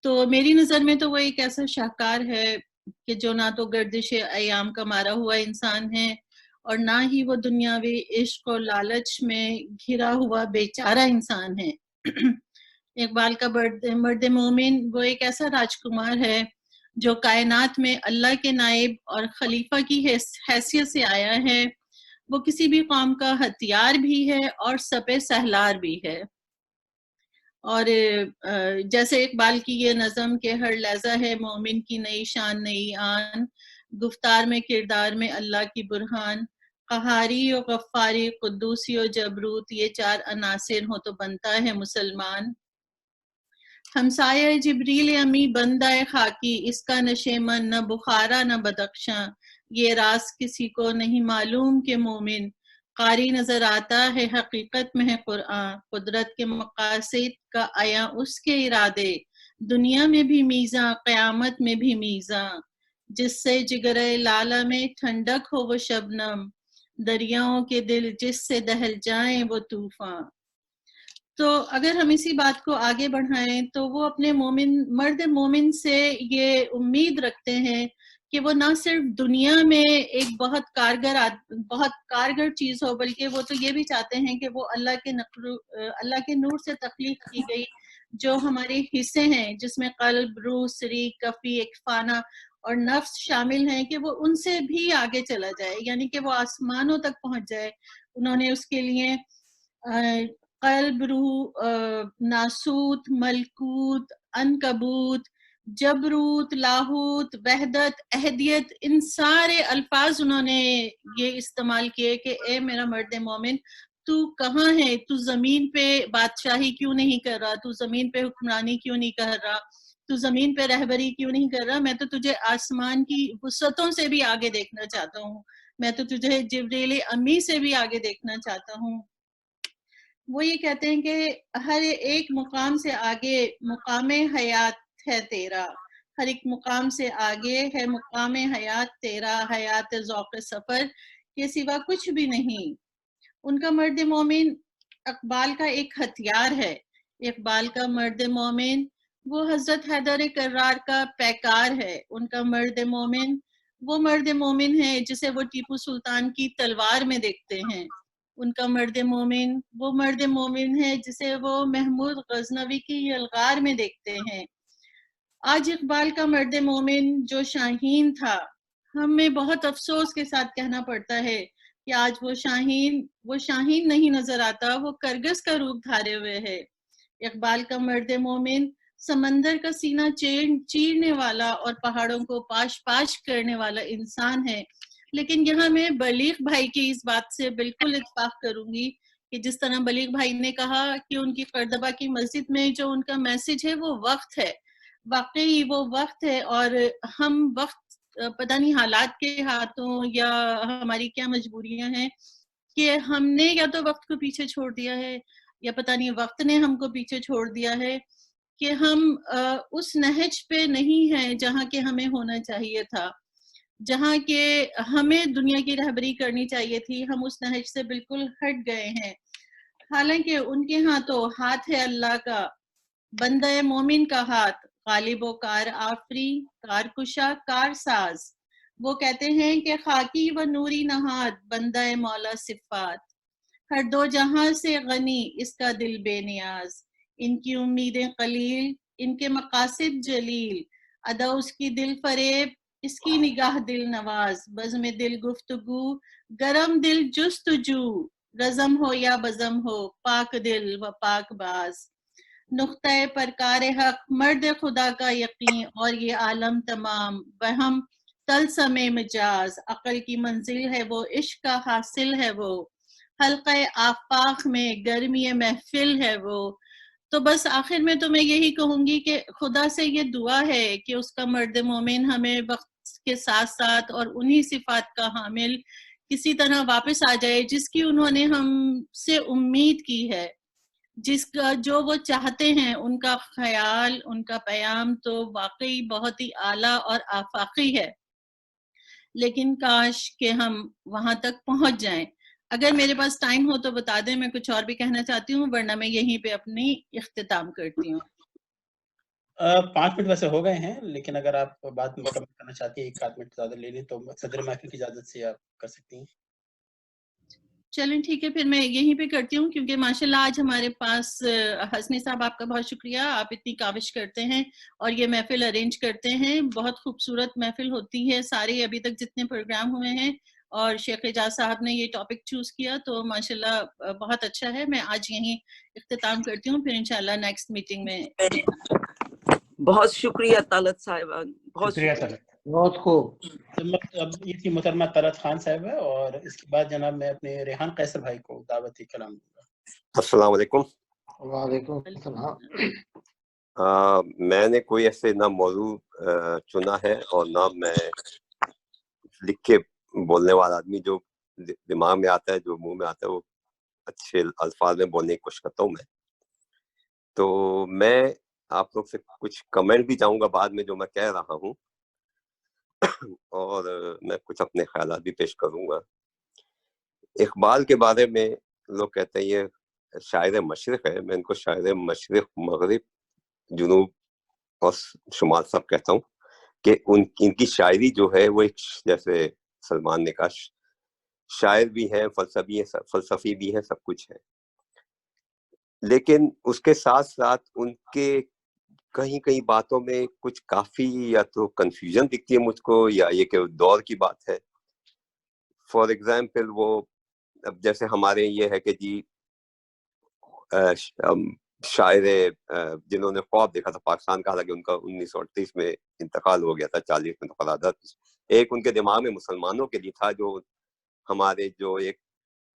تو میری نظر میں تو وہ ایک ایسا شاہکار ہے کہ جو نہ تو گردش ایام کا مارا ہوا انسان ہے اور نہ ہی وہ دنیاوی عشق اور لالچ میں گھرا ہوا بیچارہ انسان ہے۔ اقبال کا مرد مومن وہ ایک ایسا راجکمار ہے جو کائنات میں اللہ کے نائب اور خلیفہ کی حیثیت سے آیا ہے۔ وہ کسی بھی قوم کا ہتھیار بھی ہے اور سپہ سہلار بھی ہے۔ اور جیسے اقبال کی یہ نظم کہ ہر لہجہ ہے مومن کی نئی شان نئی آن، گفتار میں کردار میں اللہ کی برہان، قہاری و غفاری قدوسی و جبروت، یہ چار عناصر ہو تو بنتا ہے مسلمان۔ ہمسایہ جبریل امی بندہ خاکی، اس کا نشیمن نہ بخارا نہ بدخشاں، یہ راز کسی کو نہیں معلوم کہ مومن قاری نظر آتا ہے حقیقت میں ہے قرآن، قدرت کے مقاصد کا عیاں اس کے ارادے، دنیا میں بھی میزاں قیامت میں بھی میزاں، جس سے جگر لالہ میں ٹھنڈک ہو وہ شبنم، دریاؤں کے دل جس سے دہل جائیں وہ طوفاں۔ تو اگر ہم اسی بات کو آگے بڑھائیں تو وہ اپنے مرد مومن سے یہ امید رکھتے ہیں کہ وہ نہ صرف دنیا میں ایک بہت کارگر چیز ہو، بلکہ وہ تو یہ بھی چاہتے ہیں کہ وہ اللہ کے نور سے تخلیق کی گئی جو ہمارے حصے ہیں، جس میں قلب، روح، سری، کفی، اکفانہ اور نفس شامل ہیں، کہ وہ ان سے بھی آگے چلا جائے، یعنی کہ وہ آسمانوں تک پہنچ جائے۔ انہوں نے اس کے لیے قلب، روح، ناسوت، ملکوت، عنکبوت، جبروت، لاہوت، وحدت، احدیت، ان سارے الفاظ انہوں نے یہ استعمال کیے کہ اے میرا مرد مومن، تو کہاں ہے؟ تو زمین پہ بادشاہی کیوں نہیں کر رہا؟ تو زمین پہ حکمرانی کیوں نہیں کر رہا؟ تو زمین پہ رہبری کیوں نہیں کر رہا؟ میں تو تجھے آسمان کی وسعتوں سے بھی آگے دیکھنا چاہتا ہوں، میں تو تجھے جبریل امی سے بھی آگے دیکھنا چاہتا ہوں۔ وہ یہ کہتے ہیں کہ ہر ایک مقام سے آگے مقام حیات ہے تیرا، ہر ایک مقام سے آگے ہے مقام حیات تیرا، حیات ذوق سفر کے سوا کچھ بھی نہیں۔ ان کا مرد مومن اقبال کا ایک ہتھیار ہے۔ اقبال کا مرد مومن وہ حضرت حیدر کرار کا پیکار ہے۔ ان کا مرد مومن وہ مرد مومن ہے جسے وہ ٹیپو سلطان کی تلوار میں دیکھتے ہیں۔ ان کا مرد مومن وہ مرد مومن ہے جسے وہ محمود غزنوی کی یلغار میں دیکھتے ہیں۔ آج اقبال کا مرد مومن جو شاہین تھا، ہمیں بہت افسوس کے ساتھ کہنا پڑتا ہے کہ آج وہ شاہین نہیں نظر آتا، وہ کرگس کا روپ دھارے ہوئے ہے۔ اقبال کا مرد مومن سمندر کا سینہ چیرنے والا اور پہاڑوں کو پاش پاش کرنے والا انسان ہے۔ لیکن یہاں میں بلیغ بھائی کی اس بات سے بالکل اتفاق کروں گی کہ جس طرح بلیغ بھائی نے کہا کہ ان کی قردبہ کی مسجد میں جو ان کا میسج ہے وہ وقت ہے، واقعی وہ وقت ہے، اور ہم وقت پتہ نہیں حالات کے ہاتھوں یا ہماری کیا مجبوریاں ہیں کہ ہم نے یا تو وقت کو پیچھے چھوڑ دیا ہے یا پتہ نہیں وقت نے ہم کو پیچھے چھوڑ دیا ہے کہ ہم اس نہج پہ نہیں ہیں جہاں کہ ہمیں ہونا چاہیے تھا، جہاں کہ ہمیں دنیا کی رہبری کرنی چاہیے تھی، ہم اس نہج سے بالکل ہٹ گئے ہیں۔ حالانکہ ان کے ہاں تو ہاتھ ہے اللہ کا، بندہ مومن کا ہاتھ، غالب و کار آفری، کار کشا کار ساز۔ وہ کہتے ہیں کہ خاکی و نوری نہاد بندہ مولا صفات، ہر دو جہاں سے غنی اس کا دل بے نیاز، ان کی امیدیں قلیل ان کے مقاصد جلیل، ادا اس کی دل فریب اس کی نگاہ دل نواز، بزم دل گفتگو گرم دل جستجو، رزم ہو یا بزم ہو پاک دل و پاک باز، نقطہ پرکار حق مرد خدا کا یقین اور یہ عالم تمام وہم طلسم مجاز، عقل کی منزل ہے وہ عشق کا حاصل ہے وہ، حلقہ آفاق میں گرمی محفل ہے وہ۔ تو بس آخر میں تو میں یہی کہوں گی کہ خدا سے یہ دعا ہے کہ اس کا مرد مومن ہمیں وقت کے ساتھ ساتھ اور انہی صفات کا حامل کسی طرح واپس آ جائے جس کی انہوں نے ہم سے امید کی ہے، جس کا جو وہ چاہتے ہیں، ان کا خیال، ان کا پیام تو واقعی بہت ہی اعلیٰ اور آفاقی ہے، لیکن کاش کہ ہم وہاں تک پہنچ جائیں۔ اگر میرے پاس ٹائم ہو تو بتا دیں، میں کچھ اور بھی کہنا چاہتی ہوں، ورنہ میں یہیں پہ اپنی اختتام کرتی ہوں۔ 5 منٹ ویسے ہو گئے ہیں، لیکن اگر آپ بات مکمل کرنا چاہتی ہیں 1 منٹ زیادہ لے لیں تو صدر محفل کی اجازت سے آپ کر سکتی ہیں۔ چلیں ٹھیک ہے، پھر میں یہیں پہ کرتی ہوں، کیونکہ ماشاءاللہ آج ہمارے پاس حسنی صاحب آپ کا بہت شکریہ، آپ اتنی کاوش کرتے ہیں اور یہ محفل ارینج کرتے ہیں، بہت خوبصورت محفل ہوتی ہے، سارے ابھی تک جتنے پروگرام ہوئے ہیں، اور شیخ اعجاز صاحب نے یہ ٹاپک چوز کیا تو ماشاءاللہ بہت اچھا ہے۔ میں آج یہیں اختتام کرتی ہوں، پھر انشاءاللہ نیکسٹ میٹنگ میں بہت شکریہ طلعت صاحبہ، بہت شکریہ شکریہ۔ طلعت۔ بہت خوب۔ اب یہ تھی محترمہ طلعت خان صاحبہ، اور اس کے بعد جناب میں اپنے ریحان قیصر بھائی کو دعوت کلام دوں گا۔ السلام علیکم۔ وعلیکم السلام۔ میں نے کوئی ایسے نہ موضوع چنا ہے اور نہ میں لکھ کے بولنے والا آدمی، جو دماغ میں آتا ہے، جو منہ میں آتا ہے، وہ اچھے الفاظ میں بولنے کی کوشش کرتا ہوں میں۔ تو میں آپ لوگ سے کچھ کمنٹ بھی چاہوں گا بعد میں جو میں کہہ رہا ہوں، اور میں کچھ اپنے خیالات بھی پیش کروں گا۔ اقبال کے بارے میں لوگ کہتے ہیں یہ شاعر مشرق ہے، میں ان کو شاعر مشرق، مغرب، جنوب اور شمال سب کہتا ہوں، کہ ان کی شاعری جو ہے وہ ایک، جیسے سلمان نے کہا، شاعر بھی ہیں، فلسفی بھی ہیں، سب کچھ ہے، لیکن اس کے ساتھ ساتھ ان کے کہیں کہیں باتوں میں کچھ کافی یا تو کنفیوژن دکھتی ہے مجھ کو، یا یہ کہ دور کی بات ہے۔ فار ایگزامپل وہ اب جیسے ہمارے یہ ہے کہ جی شاعر جنہوں نے خواب دیکھا تھا پاکستان کا، حالانکہ ان کا 1938 میں انتقال ہو گیا تھا، 40 میں تقررات، ایک ان کے دماغ میں مسلمانوں کے لیے تھا، جو ہمارے جو ایک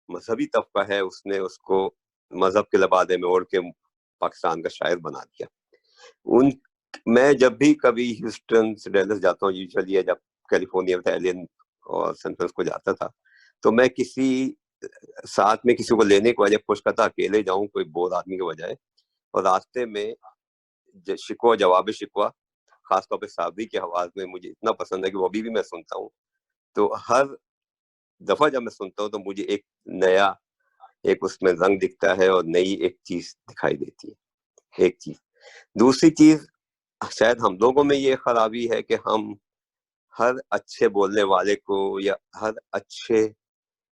مذہبی طبقہ ہے اس نے اس کو مذہب کے لبادے میں اوڑھ کے پاکستان کا شاعر بنا دیا۔ میں جب بھی کبھی ہیوسٹن سے ڈیلس جاتا ہوں، یوزلی جب کیلیفورنیا میں ایلین اور سین فرانسسکو جاتا تھا، تو میں کسی ساتھ میں کسی کو لینے کو وجہ کوشش کرتا اکیلے جاؤں، کوئی بور آدمی کے بجائے، اور راستے میں شکوہ جواب شکوہ، خاص طور پہ صابری کی آواز میں مجھے اتنا پسند ہے کہ وہ ابھی بھی میں سنتا ہوں، تو ہر دفعہ جب میں سنتا ہوں تو مجھے ایک نیا ایک اس میں رنگ دکھتا ہے اور نئی ایک چیز دکھائی دیتی ہے، ایک چیز۔ دوسری چیز، شاید ہم لوگوں میں یہ خرابی ہے کہ ہم ہر اچھے بولنے والے کو یا ہر اچھے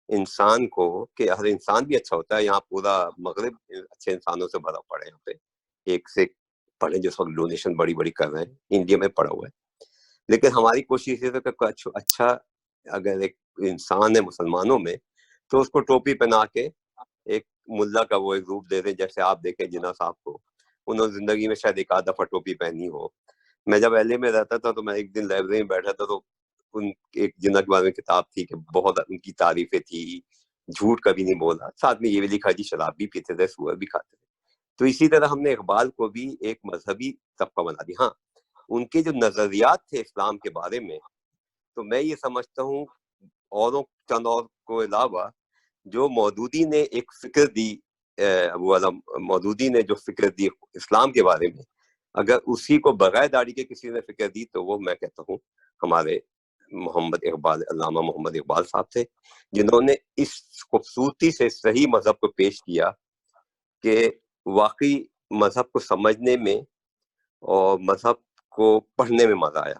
انسان کو، کہ ہر انسان بھی اچھا ہوتا ہے، یہاں پورا مغرب اچھے انسانوں سے بھرا پڑے، یہاں پہ ایک سے پڑھے جس وقت ڈونیشن بڑی بڑی کر رہے ہیں، انڈیا میں پڑا ہوا ہے، لیکن ہماری کوشش یہ ہے کہ اچھا اگر ایک انسان ہے مسلمانوں میں تو اس کو ٹوپی پہنا کے ایک ملا کا وہ ایک روپ دے دیں، جیسے آپ دیکھیں جناح صاحب کو، انہوں نے زندگی میں شاید ایک آدھ دفعہ ٹوپی پہنی ہو۔ میں جب ایل اے میں رہتا تھا تو میں ایک دن لائبریری میں بیٹھا تھا، تو ان ایک جناح کے بارے میں کتاب تھی کہ بہت ان کی تعریفیں تھی، جھوٹ کبھی نہیں بولا، ساتھ میں یہ بھی لکھا جی شراب بھی پیتے تھے، سور بھی کھاتے تھے۔ تو اسی طرح ہم نے اقبال کو بھی ایک مذہبی طبقہ بنا دیا۔ ہاں، ان کے جو نظریات تھے اسلام کے بارے میں، تو میں یہ سمجھتا ہوں اوروں چند اور کو علاوہ جو مودودی نے ایک فکر دی، مودودی نے جو فکر دی اسلام کے بارے میں، اگر اسی کو بغیر داڑھی کے کسی نے فکر دی تو وہ میں کہتا ہوں ہمارے محمد اقبال، علامہ محمد اقبال صاحب تھے، جنہوں نے اس خوبصورتی سے صحیح مذہب کو پیش کیا کہ واقعی مذہب کو سمجھنے میں اور مذہب کو پڑھنے میں مزہ آیا۔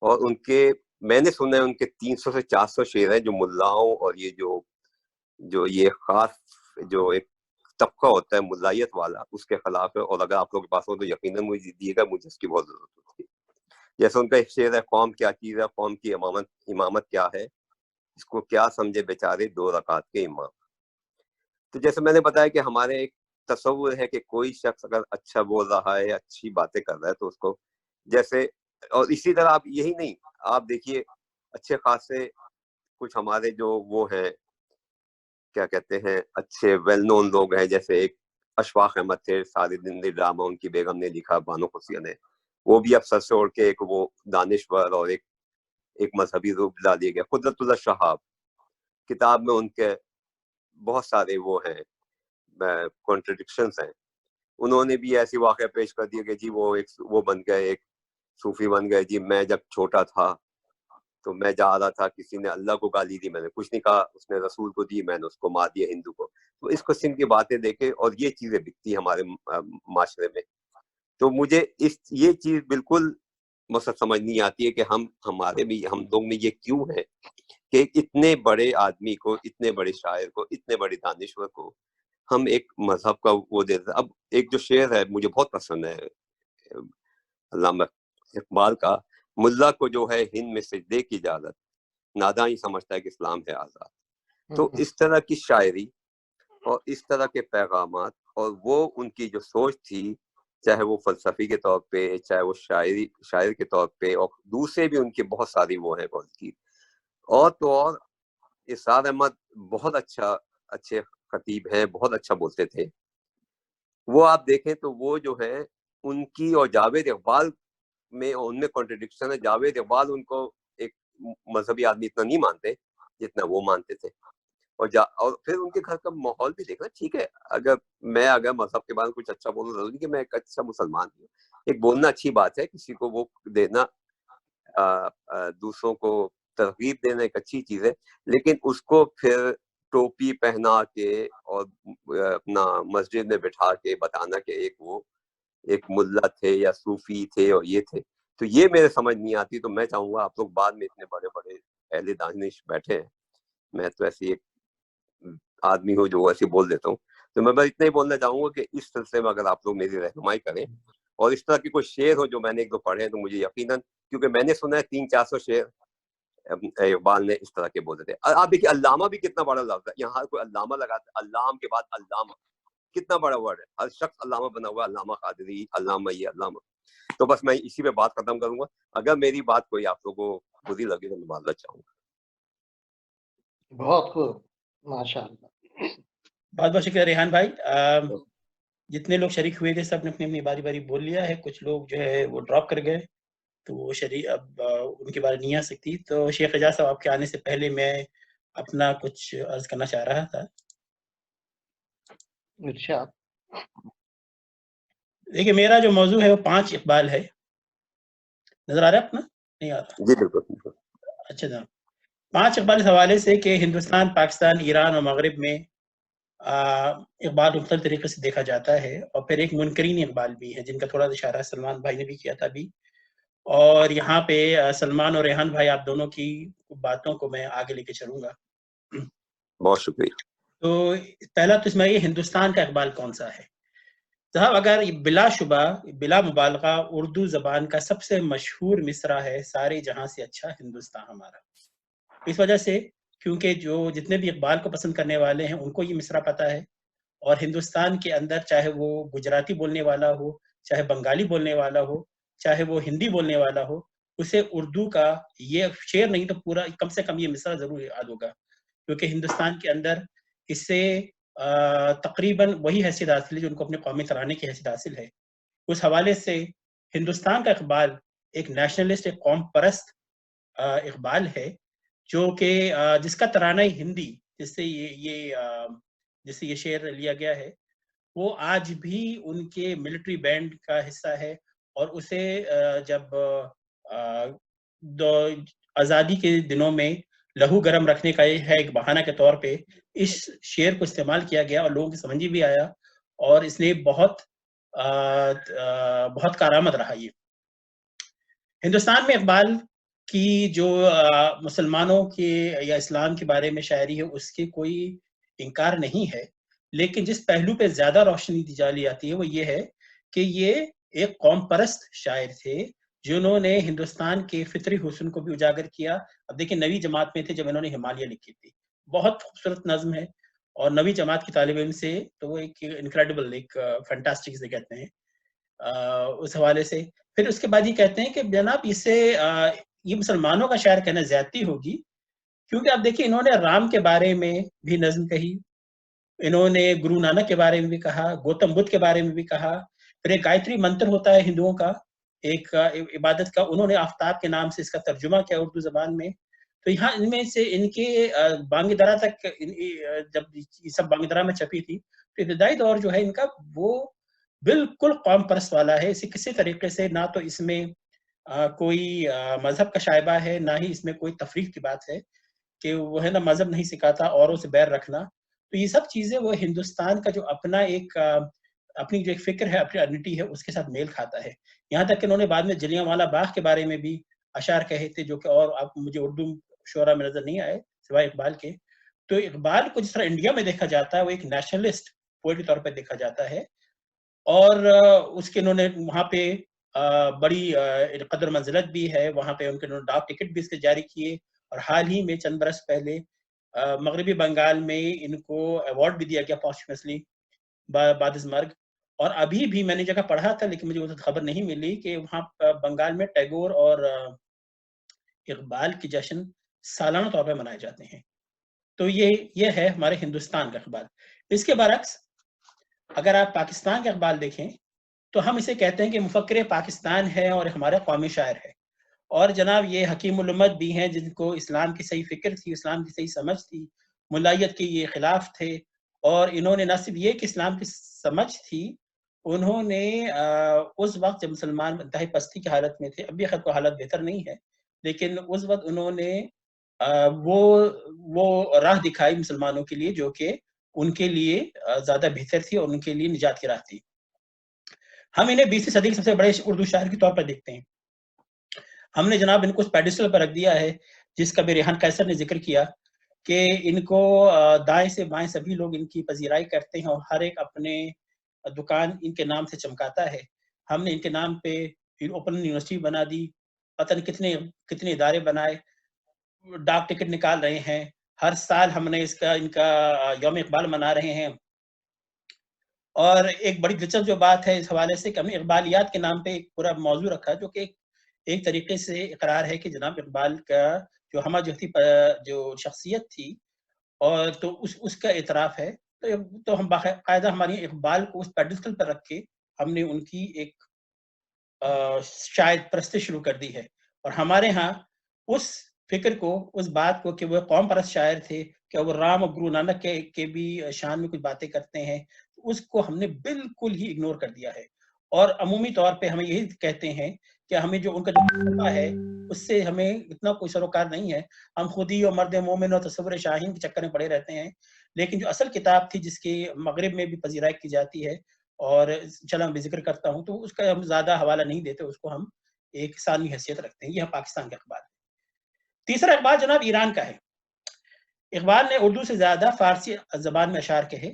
اور ان کے میں نے سنا ہے ان کے 300 سے 400 شعر ہیں جو ملاؤں اور یہ جو یہ خاص جو ایک طبقہ ہوتا ہے ملائیت والا، اس کے خلاف ہے، اور اگر آپ لوگوں کے پاس ہو تو یقیناً مجھے دیے گا، مجھے اس کی بہت ضرورت ہوتی ہے۔ جیسے ان کا ایک شعر ہے، قوم کیا چیز ہے، قوم کی امامت کیا ہے، اس کو کیا سمجھے بیچارے 2 رکعت کے امام۔ تو جیسے میں نے بتایا کہ ہمارے ایک تصور ہے کہ کوئی شخص اگر اچھا بول رہا ہے، اچھی باتیں کر رہا ہے، تو اس کو جیسے، اور اسی طرح آپ یہی نہیں، آپ دیکھیے اچھے خاصے کچھ ہمارے جو وہ ہیں کیا کہتے ہیں اچھے ویل نون لوگ ہیں، جیسے ایک اشفاق احمد تھے، سارے زندگی ڈرامہ ان کی بیگم نے لکھا، بانو قدسیہ نے، وہ بھی اب سر سے اوڑھ کے ایک وہ دانشور اور ایک مذہبی روپ لا دیا گیا۔ قدرت اللہ شہاب کتاب میں ان کے بہت سارے وہ ہیں کانٹرڈکشنز ہیں، انہوں نے بھی ایسی واقعہ پیش کر دیا کہ جی وہ بن گئے، ایک صوفی بن گئے، جی میں جب چھوٹا تھا تو میں جا رہا تھا, کسی نے اللہ کو گالی دی, میں نے کچھ نہیں کہا, اس نے رسول کو دی, میں نے اس کو مار دیا ہندو کو. تو اس قسم کی باتیں دیکھے, اور یہ چیزیں بکتی ہمارے معاشرے میں. تو مجھے یہ چیز بالکل سمجھ نہیں آتی ہے کہ ہم لوگ میں یہ کیوں ہے کہ اتنے بڑے آدمی کو, اتنے بڑے شاعر کو, اتنے بڑے دانشور کو ہم ایک مذہب کا وہ دیتے. اب ایک جو شعر ہے مجھے بہت پسند ہے علامہ اقبال کا, ملا کو جو ہے ہند میں سجدے کی اجازت, ناداں ہی سمجھتا ہے کہ اسلام ہے آزاد. تو اس طرح کی شاعری اور اس طرح کے پیغامات, اور وہ ان کی جو سوچ تھی, چاہے وہ فلسفی کے طور پہ, چاہے وہ شاعر کے طور پہ, اور دوسرے بھی ان کے بہت ساری وہ ہیں کوالٹی. اور تو اور اسرار احمد بہت اچھے خطیب ہیں, بہت اچھا بولتے تھے. وہ آپ دیکھیں تو وہ جو ہے ان کی اور جاوید اقبال میں, ان میں کانٹرڈکشن ہے. جاوید اقبال ان کو ایک مذہبی آدمی اتنا نہیں مانتے جتنا وہ مانتے تھے. اور پھر ان کے گھر کا ماحول بھی دیکھنا. ٹھیک ہے, اگر مذہب کے بارے میں کچھ اچھا بولنا ضروری کہ میں ایک اچھا مسلمان ہوں, ایک بولنا اچھی بات ہے, کسی کو وہ دینا, دوسروں کو ترغیب دینا ایک اچھی چیز ہے, لیکن اس کو پھر ٹوپی پہنا کے اور اپنا مسجد میں بٹھا کے بتانا کہ ایک ملا تھے یا صوفی تھے اور یہ تھے, تو یہ میرے سمجھ نہیں آتی. تو میں چاہوں گا آپ لوگ بعد میں اتنے بڑے بڑے اہل دانش بیٹھے ہیں, میں تو ایسی ایک آدمی ہوں جو ایسے بول دیتا ہوں, تو میں بس اتنا ہی بولنا چاہوں گا کہ اس سلسلے میں اگر آپ لوگ میری رہنمائی کریں, اور اس طرح کی کوئی شعر ہو جو میں نے ایک دو پڑھے ہیں, تو مجھے یقیناً, کیونکہ میں نے سنا ہے 300-400 شعر اقبال نے اس طرح کے بولتے تھے. آپ دیکھیے علامہ بھی کتنا بڑا لفظ ہے, یہاں کوئی علامہ لگاتا ہے, علام کے بعد علامہ, کتنا بڑا ورڈ ہے, ہر شخص علامہ بنا ہوا, علامہ قادری, علامہ یہ علامہ. تو بس میں اسی پہ بات ختم کروں گا. اگر میری بات کوئی آپ لوگوں کو بری لگے تو میں معذرت چاہوں گا. بہت خوب, ماشاء اللہ. بہت بہت شکریہ ریحان بھائی. جتنے لوگ شریک ہوئے تھے سب نے اپنی باری باری بول لیا ہے. کچھ لوگ جو ہے وہ ڈراپ کر گئے, تو وہ اب ان کی باری نہیں آ سکتی. تو شیخ اعجاز صاحب, آپ کے آنے سے پہلے میں اپنا کچھ عرض کرنا چاہ رہا تھا. ارشاد. دیکھیے, میرا جو موضوع ہے وہ 5 اقبال ہے. نظر آ رہا ہے اپنا؟ نہیں آ رہا؟ جی بالکل. اچھا جناب, 5 اقبال اس حوالے سے کہ ہندوستان, پاکستان, ایران اور مغرب میں اقبال مختلف طریقے سے دیکھا جاتا ہے, اور پھر ایک منکرین اقبال بھی ہے جن کا تھوڑا اشارہ سلمان بھائی نے بھی کیا تھا ابھی. اور یہاں پہ سلمان اور ریحان بھائی, آپ دونوں کی باتوں کو میں آگے لے کے چلوں گا. بہت شکریہ. تو پہلا تو اس میں یہ ہندوستان کا اقبال کون سا ہے صاحب؟ اگر بلا شبہ, بلا مبالغہ, اردو زبان کا سب سے مشہور مصرع ہے, سارے جہاں سے اچھا ہندوستان ہمارا. اس وجہ سے کیونکہ جتنے بھی اقبال کو پسند کرنے والے ہیں ان کو یہ مصرع پتہ ہے, اور ہندوستان کے اندر چاہے وہ گجراتی بولنے والا ہو, چاہے بنگالی بولنے والا ہو, چاہے وہ ہندی بولنے والا ہو, اسے اردو کا یہ شعر نہیں تو پورا کم سے کم یہ مصرع ضرور یاد ہوگا, کیونکہ ہندوستان کے اندر اس سے تقریباً وہی حیثیت حاصل ہے جو ان کو اپنے قومی ترانے کی حیثیت حاصل ہے. اس حوالے سے ہندوستان کا اقبال ایک نیشنلسٹ, ایک قوم پرست اقبال ہے, جو کہ جس کا ترانہ ہندی, جس سے یہ شعر لیا گیا ہے, وہ آج بھی ان کے ملٹری بینڈ کا حصہ ہے. اور اسے جب آزادی کے دنوں میں لہو گرم رکھنے کا یہ ہے ایک بہانہ کے طور پہ اس شعر کو استعمال کیا گیا, اور لوگوں کی سمجھ بھی آیا, اور اس نے بہت کارآمد رہا. یہ ہندوستان میں اقبال کی جو مسلمانوں کے یا اسلام کے بارے میں شاعری ہے اس کی کوئی انکار نہیں ہے, لیکن جس پہلو پہ زیادہ روشنی دی جاتی ہے وہ یہ ہے کہ یہ ایک قوم پرست شاعر تھے جنہوں نے ہندوستان کے فطری حسن کو بھی اجاگر کیا. اب دیکھیں, 9ویں جماعت میں تھے جب انہوں نے ہمالیہ لکھی تھی, بہت خوبصورت نظم ہے, اور 9ویں جماعت کی طالب علم سے تو وہ ایک انکریڈیبل, ایک فینٹاسٹک سے کہتے ہیں اس حوالے سے. پھر اس کے بعد یہ کہتے ہیں کہ جناب اسے یہ مسلمانوں کا شاعر کہنا زیادتی ہوگی, کیونکہ آپ دیکھیں انہوں نے رام کے بارے میں بھی نظم کہی, انہوں نے گرو نانک کے بارے میں بھی کہا, گوتم بدھ کے بارے میں بھی کہا. پھر ایک گایتری منتر ہوتا ہے ہندوؤں کا, ایک عبادت کا, انہوں نے آفتاب کے نام سے اس کا ترجمہ کیا اردو زبان میں. تو یہاں ان میں سے ان کے بانگ درا تک, جب یہ سب بانگ درا میں چھپی تھی, تو ابتدائی دور جو ہے ان کا وہ بالکل قوم پرست والا ہے. کسی طریقے سے نہ تو اس میں کوئی مذہب کا شائبہ ہے، نہ ہی اس میں کوئی تفریق کی بات ہے کہ وہ ہے نا مذہب نہیں سکھاتا اوروں سے بیر رکھنا. تو یہ سب چیزیں وہ ہندوستان کا جو اپنا ایک اپنی جو ایک فکر ہے، اپنی آئیڈینٹی ہے، اس کے ساتھ میل کھاتا ہے. یہاں تک کہ انہوں نے بعد میں جلیانوالہ باغ کے بارے میں بھی اشعار کہے تھے، جو کہ اور آپ مجھے اردو شعرا میں نظر نہیں آئے سوائے اقبال کے. تو اقبال کو جس طرح انڈیا میں دیکھا جاتا ہے، وہ ایک نیشنلسٹ پوئٹ کے طور پہ دیکھا جاتا ہے، اور اس کے انہوں نے وہاں پہ بڑی قدر منزلت بھی ہے. وہاں پہ ان کے انہوں نے ڈاک ٹکٹ بھی اس کے جاری کیے، اور حال ہی میں چند برس پہلے مغربی بنگال میں ان کو ایوارڈ بھی دیا گیا پوسٹمسلی بعد از مرگ. اور ابھی بھی میں نے جگہ پڑھا تھا، لیکن مجھے وہ خبر نہیں ملی کہ وہاں بنگال میں ٹیگور اور اقبال کی جشن سالانہ طور پہ منائے جاتے ہیں. تو یہ ہے ہمارے ہندوستان کا اقبال. اس کے برعکس اگر آپ پاکستان کا اقبال دیکھیں تو ہم اسے کہتے ہیں کہ مفکر پاکستان ہے اور ہمارا قومی شاعر ہے. اور جناب یہ حکیم الامت بھی ہیں، جن کو اسلام کی صحیح فکر تھی، اسلام کی صحیح سمجھ تھی، ملائیت کے یہ خلاف تھے. اور انہوں نے نہ صرف یہ کہ اسلام کی سمجھ تھی، انہوں نے اس وقت جب مسلمان انتہائی پستی کی حالت میں تھے، اب بھی خیر کو حالت بہتر نہیں ہے، لیکن اس وقت انہوں نے وہ راہ دکھائی مسلمانوں کے لیے جو کہ ان کے لیے زیادہ بہتر تھی اور ان کے لیے نجات کی راہ تھی. ہم انہیں 20ویں صدی کے سب سے بڑے اردو شاعر کے طور پر دیکھتے ہیں. ہم نے جناب ان کو اس پیڈسٹل پر رکھ دیا ہے جس کا بھی ریحان قیصر نے ذکر کیا کہ ان کو دائیں سے بائیں سبھی لوگ ان کی پذیرائی کرتے ہیں اور ہر ایک اپنے دکان ان کے نام سے چمکاتا ہے. ہم نے ان کے نام پہ اوپن یونیورسٹی بنا دی، پتہ نہیں کتنے ادارے بنائے، ڈاک ٹکٹ نکال رہے ہیں. ہر سال ہم نے ان کا یوم اقبال منا رہے ہیں. اور ایک بڑی دلچسپ جو بات ہے اس حوالے سے کہ ہم نے اقبالیات کے نام پہ ایک پورا موضوع رکھا، جو کہ ایک طریقے سے اقرار ہے کہ جناب اقبال کا جو ہمہ جہتی جو شخصیت تھی اور تو اس کا اعتراف ہے. تو ہم باقاعدہ ہماری اقبال کو اس پیڈسٹل پر رکھ کے ہم نے ان کی ایک شاید پرستی شروع کر دی ہے. اور ہمارے ہاں اس فکر کو، اس بات کو کہ وہ قوم پرست شاعر تھے، کہ وہ رام اور گرو نانک کے بھی شان میں کچھ باتیں کرتے ہیں، اس کو ہم نے بالکل ہی اگنور کر دیا ہے. اور عمومی طور پہ ہمیں یہی کہتے ہیں کہ ہمیں جو ان کا جو فلسفہ ہے اس سے ہمیں اتنا کوئی سروکار نہیں ہے. ہم خودی اور مرد مومن اور تصور شاہین کے چکر میں پڑے رہتے ہیں. لیکن جو اصل کتاب تھی جس کی مغرب میں بھی پذیرائی کی جاتی ہے، اور چلا میں ذکر کرتا ہوں، تو اس کا ہم زیادہ حوالہ نہیں دیتے، اس کو ہم ایک ثانوی حیثیت رکھتے ہیں. یہ پاکستان کا اخبار ہے. تیسرا اخبار جناب ایران کا ہے. اقبال نے اردو سے زیادہ فارسی زبان میں اشعار کہے،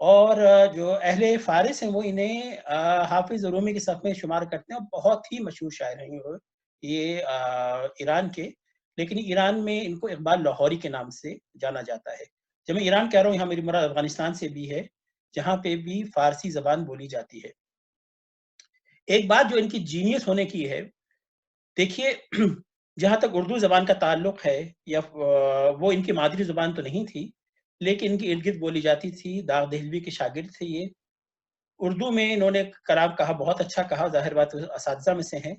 اور جو اہل فارس ہیں وہ انہیں حافظ رومی کے صف میں شمار کرتے ہیں، اور بہت ہی مشہور شاعر ہیں یہ ایران کے. لیکن ایران میں ان کو اقبال لاہوری کے نام سے جانا جاتا ہے. جب میں ایران کہہ رہا ہوں، یہاں میری مراد افغانستان سے بھی ہے، جہاں پہ بھی فارسی زبان بولی جاتی ہے. ایک بات جو ان کی جینیس ہونے کی ہے، دیکھیے جہاں تک اردو زبان کا تعلق ہے، یا وہ ان کی مادری زبان تو نہیں تھی، لیکن ان کی ارد گرد بولی جاتی تھی. داغ دہلوی کے شاگرد تھے یہ. اردو میں انہوں نے کلام کہا، بہت اچھا کہا، ظاہر بات اساتذہ میں سے ہیں.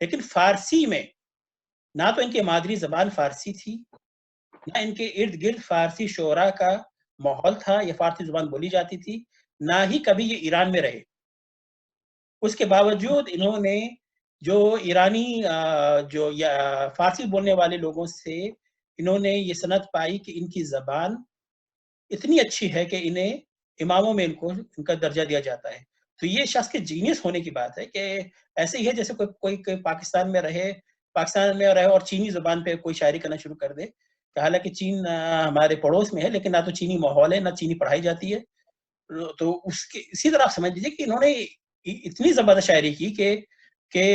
لیکن فارسی میں نہ تو ان کی مادری زبان فارسی تھی، نہ ان کے ارد گرد فارسی شعراء کا ماحول تھا یا فارسی زبان بولی جاتی تھی، نہ ہی کبھی یہ ایران میں رہے. اس کے باوجود انہوں نے جو ایرانی جو فارسی بولنے والے لوگوں سے انہوں نے یہ سند پائی کہ ان کی زبان اتنی اچھی ہے کہ انہیں اماموں میں ان کا درجہ دیا جاتا ہے. تو یہ شخص کے جینیس ہونے کی بات ہے کہ ایسے ہی ہے جیسے کوئی پاکستان میں رہے اور چینی زبان پہ کوئی شاعری کرنا شروع کر دے. کہ حالانکہ چین ہمارے پڑوس میں ہے، لیکن نہ تو چینی ماحول ہے، نہ چینی پڑھائی جاتی ہے. تو اسی طرح آپ سمجھ لیجیے کہ انہوں نے اتنی زبردست شاعری کی کہ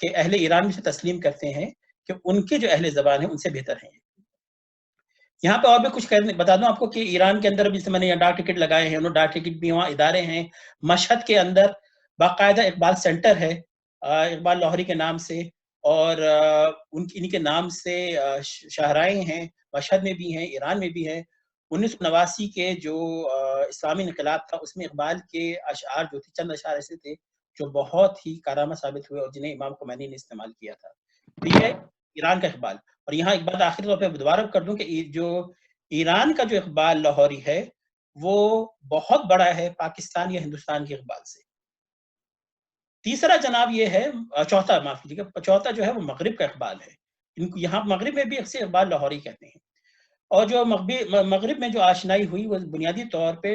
اہل ایران سے تسلیم کرتے ہیں کہ ان کے جو اہل زبان ہیں ان سے بہتر ہیں. یہاں پہ اور بھی کچھ بتا دوں آپ کو کہ ایران کے اندر جیسے میں نے ڈاک ٹکٹ لگائے ہیں، انہوں ڈاک ٹکٹ بھی وہاں ادارے ہیں. مشہد کے اندر باقاعدہ اقبال سینٹر ہے اقبال لاہوری کے نام سے، اور ان کے نام سے شاہراہیں ہیں. مشہد میں بھی ہیں، ایران میں بھی ہیں. 1989 کے جو اسلامی انقلاب تھا اس میں اقبال کے اشعار جو تھے، چند اشعار ایسے تھے جو بہت ہی کارآمد ثابت ہوئے اور جنہیں امام خمینی نے استعمال کیا تھا. تو یہ ایران کا اقبال. اور یہاں ایک بات آخری طور پہ دوبارہ کر دوں کہ جو ایران کا جو اقبال لاہوری ہے وہ بہت بڑا ہے پاکستان یا ہندوستان کے اقبال سے. تیسرا جناب یہ ہے چوتھا، معاف کیجیے گا، چوتھا جو ہے وہ مغرب کا اقبال ہے. ان کو یہاں مغرب میں بھی اکثر اقبال لاہوری کہتے ہیں. اور جو مغرب میں جو آشنائی ہوئی وہ بنیادی طور پہ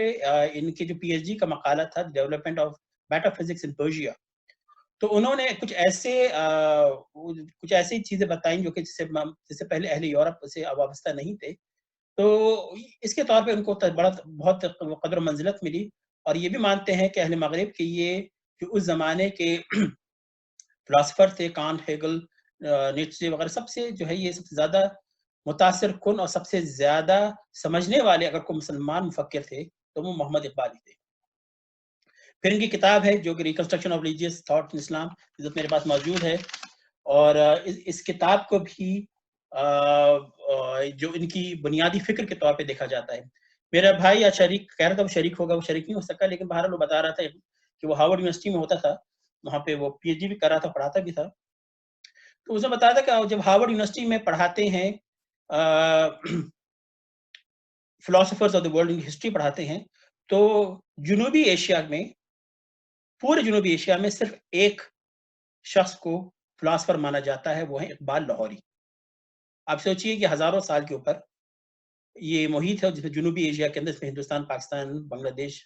ان کے جو پی ایچ ڈی کا مقالہ تھا development of meta physics in Persia, تو انہوں نے کچھ ایسی چیزیں بتائیں جو کہ جس سے پہلے اہل یورپ سے وابستہ نہیں تھے. تو اس کے طور پہ ان کو بہت قدر و منزلت ملی. اور یہ بھی مانتے ہیں کہ اہل مغرب کہ یہ جو اس زمانے کے فلاسفر تھے، کانٹ، ہیگل، نیٹشے وغیرہ، سب سے جو ہے یہ سب سے زیادہ متاثر کن اور سب سے زیادہ سمجھنے والے اگر کوئی مسلمان مفکر تھے تو وہ محمد اقبال ہی تھے. پھر ان کی کتاب ہے جو کہ reconstruction of religious thought in Islam, میرے پاس موجود ہے. اور اس کتاب کو بھی جو ان کی بنیادی فکر کے طور پہ دیکھا جاتا ہے. میرا بھائی یا شریک کہہ رہا تھا وہ شریک ہوگا، وہ شریک نہیں ہو سکا، لیکن بہرحال وہ بتا رہا تھا کہ وہ ہارورڈ یونیورسٹی میں ہوتا تھا، وہاں پہ وہ پی ایچ ڈی بھی کر رہا تھا، پڑھاتا بھی تھا. تو اسے بتایا تھا کہ جب ہارورڈ یونیورسٹی میں پڑھاتے ہیں philosophers of the world, history پڑھاتے ہیں، تو جنوبی ایشیا میں، پورے جنوبی ایشیا میں صرف ایک شخص کو فلاسفر مانا جاتا ہے، وہ ہے اقبال لاہوری. آپ سوچئے کہ ہزاروں سال کے اوپر یہ محیط ہے جس میں جنوبی ایشیا کے اندر، اس میں ہندوستان، پاکستان، بنگلہ دیش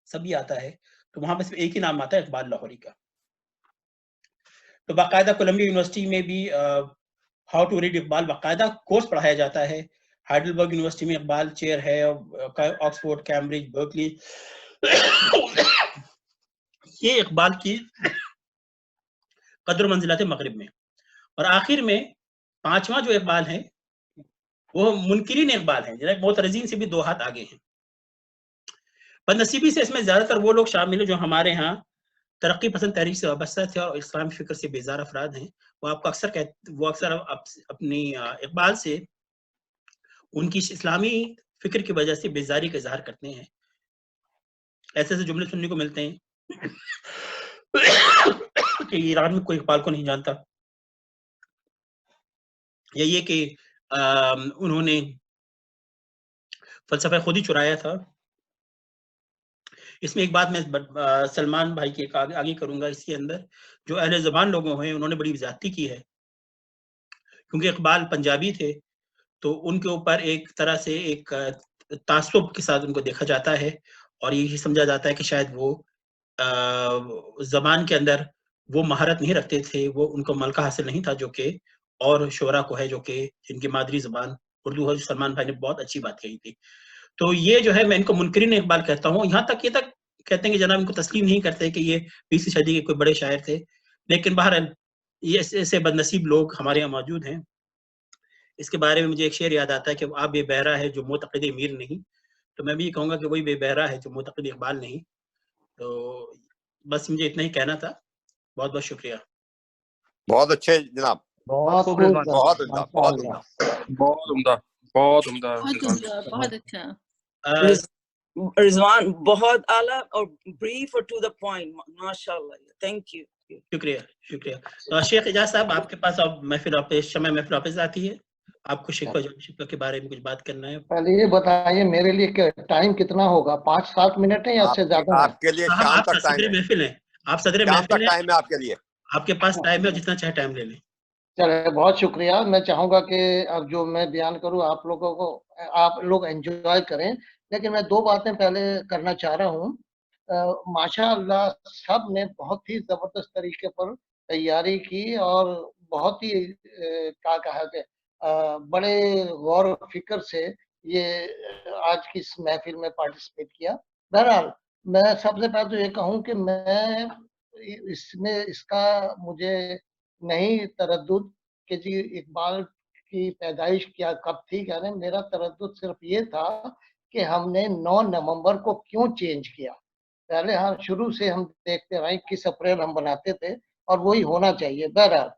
سب بھی آتا ہے، تو وہاں پہ صرف ایک ہی نام آتا ہے، اقبال لاہوری کا. تو باقاعدہ کولمبیا یونیورسٹی میں بھی ہاؤ ٹو ریڈ اقبال باقاعدہ کورس پڑھایا جاتا ہے. ہائیڈلبرگ یونیورسٹی میں اقبال چیئر ہے، آکسفورڈ، کیمبرج، برکلی. یہ اقبال کی قدر و منزلت مغرب میں. اور آخر میں پانچواں جو اقبال ہے وہ منکرین اقبال ہیں، جنہیں معترضین سے بھی دو ہاتھ آگے ہیں. بدنصیبی سے اس میں زیادہ تر وہ لوگ شامل ہیں جو ہمارے ہاں ترقی پسند تحریک سے وابستہ تھے اور اسلامی فکر سے بیزار افراد ہیں. وہ آپ کو اکثر اپنی اقبال سے ان کی اسلامی فکر کی وجہ سے بیزاری کا اظہار کرتے ہیں. ایسے ایسے جملے سننے کو ملتے ہیں کہ ایران میں کوئی اقبال کو نہیں جانتا، یا یہ کہ انہوں نے فلسفہ خود ہی چرایا تھا. اس میں ایک بات میں سلمان بھائی کے آگے کروں گا، اس کے اندر جو اہل زبان لوگوں ہیں انہوں نے بڑی زیادتی کی ہے، کیونکہ اقبال پنجابی تھے تو ان کے اوپر ایک طرح سے ایک تعصب کے ساتھ ان کو دیکھا جاتا ہے، اور یہی سمجھا جاتا ہے کہ شاید وہ زبان کے اندر وہ مہارت نہیں رکھتے تھے، وہ ان کو ملکہ حاصل نہیں تھا جو کہ اور شعراء کو ہے جو کہ جن کی مادری زبان اردو ہے. سلمان بھائی نے بہت اچھی بات کہی تھی. تو یہ جو ہے میں ان کو منکرین اقبال کہتا ہوں. یہاں تک یہ تک کہتے ہیں کہ جناب ان کو تسلیم نہیں کرتے کہ یہ 20ویں صدی کے کوئی بڑے شاعر تھے، لیکن بہرحال یہ ایسے بدنصیب لوگ ہمارے یہاں موجود ہیں. اس کے بارے میں مجھے ایک شعر یاد آتا ہے کہ آپ بے بہرا ہے جو معتقد میر نہیں، تو میں بھی یہ کہوں گا کہ وہی بے بہرا ہے جو معتقد اقبال نہیں. تو بس مجھے اتنا ہی کہنا تھا. بہت بہت شکریہ. بہت اچھے جناب، بہت خوب بہت عمدہ، بہت عمدہ، بہت عمدہ، بہت عمدہ. بہت اچھا. رضوان بہت اعلیٰ اور بریف اور ٹو دا پوائنٹ، ماشاء اللہ، تھینک یو. شکریہ شکریہ. تو شیخ اعجاز صاحب آپ کے پاس اب محفل واپس آتی ہے، آپ کو شکوہ کے بارے میں کچھ بات کرنا ہے. پہلے یہ بتائیے میرے لیے ٹائم کتنا ہوگا، 5-7 منٹ ہے یا اس سے زیادہ ہے؟ آپ کے لیے شام تک ٹائم ہے، محفل ہے، آپ صدر شام محفل تک ٹائم ہے آپ کے لیے، آپ کے پاس ٹائم ہے، جتنا چاہے ٹائم لے لیں. چلے بہت شکریہ. میں چاہوں گا کہ اب جو میں بیان کروں آپ لوگوں کو، آپ لوگ انجوائے کریں، لیکن میں 2 باتیں پہلے کرنا چاہ رہا ہوں. ماشاء اللہ سب نے بہت ہی زبردست طریقے پر تیاری کی اور بہت ہی کیا کہا کہ بڑے غور و فکر سے یہ آج کی اس محفل میں پارٹیسپیٹ کیا. بہرحال میں سب سے پہلے تو یہ کہوں کہ میں اس کا مجھے نہیں تردد کہ جی اقبال کی پیدائش کیا کب تھی، یعنی میرا تردد صرف یہ تھا کہ ہم نے 9 نومبر کو کیوں چینج کیا. پہلے ہم شروع سے ہم دیکھتے رہے 21 اپریل ہم بناتے تھے اور وہی ہونا چاہیے. بہرحال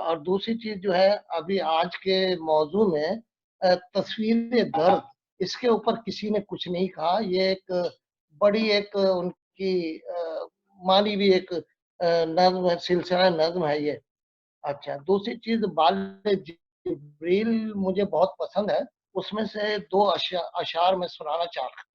اور دوسری چیز جو ہے ابھی آج کے موضوع میں تصویر درد، اس کے اوپر کسی نے کچھ نہیں کہا. یہ ایک بڑی ایک ان کی مانی بھی ایک نظم ہے، سلسلہ نظم ہے یہ. اچھا دوسری چیز بال جبریل مجھے بہت پسند ہے، اس میں سے 2 اشعار میں سنانا چاہ رہا ہوں.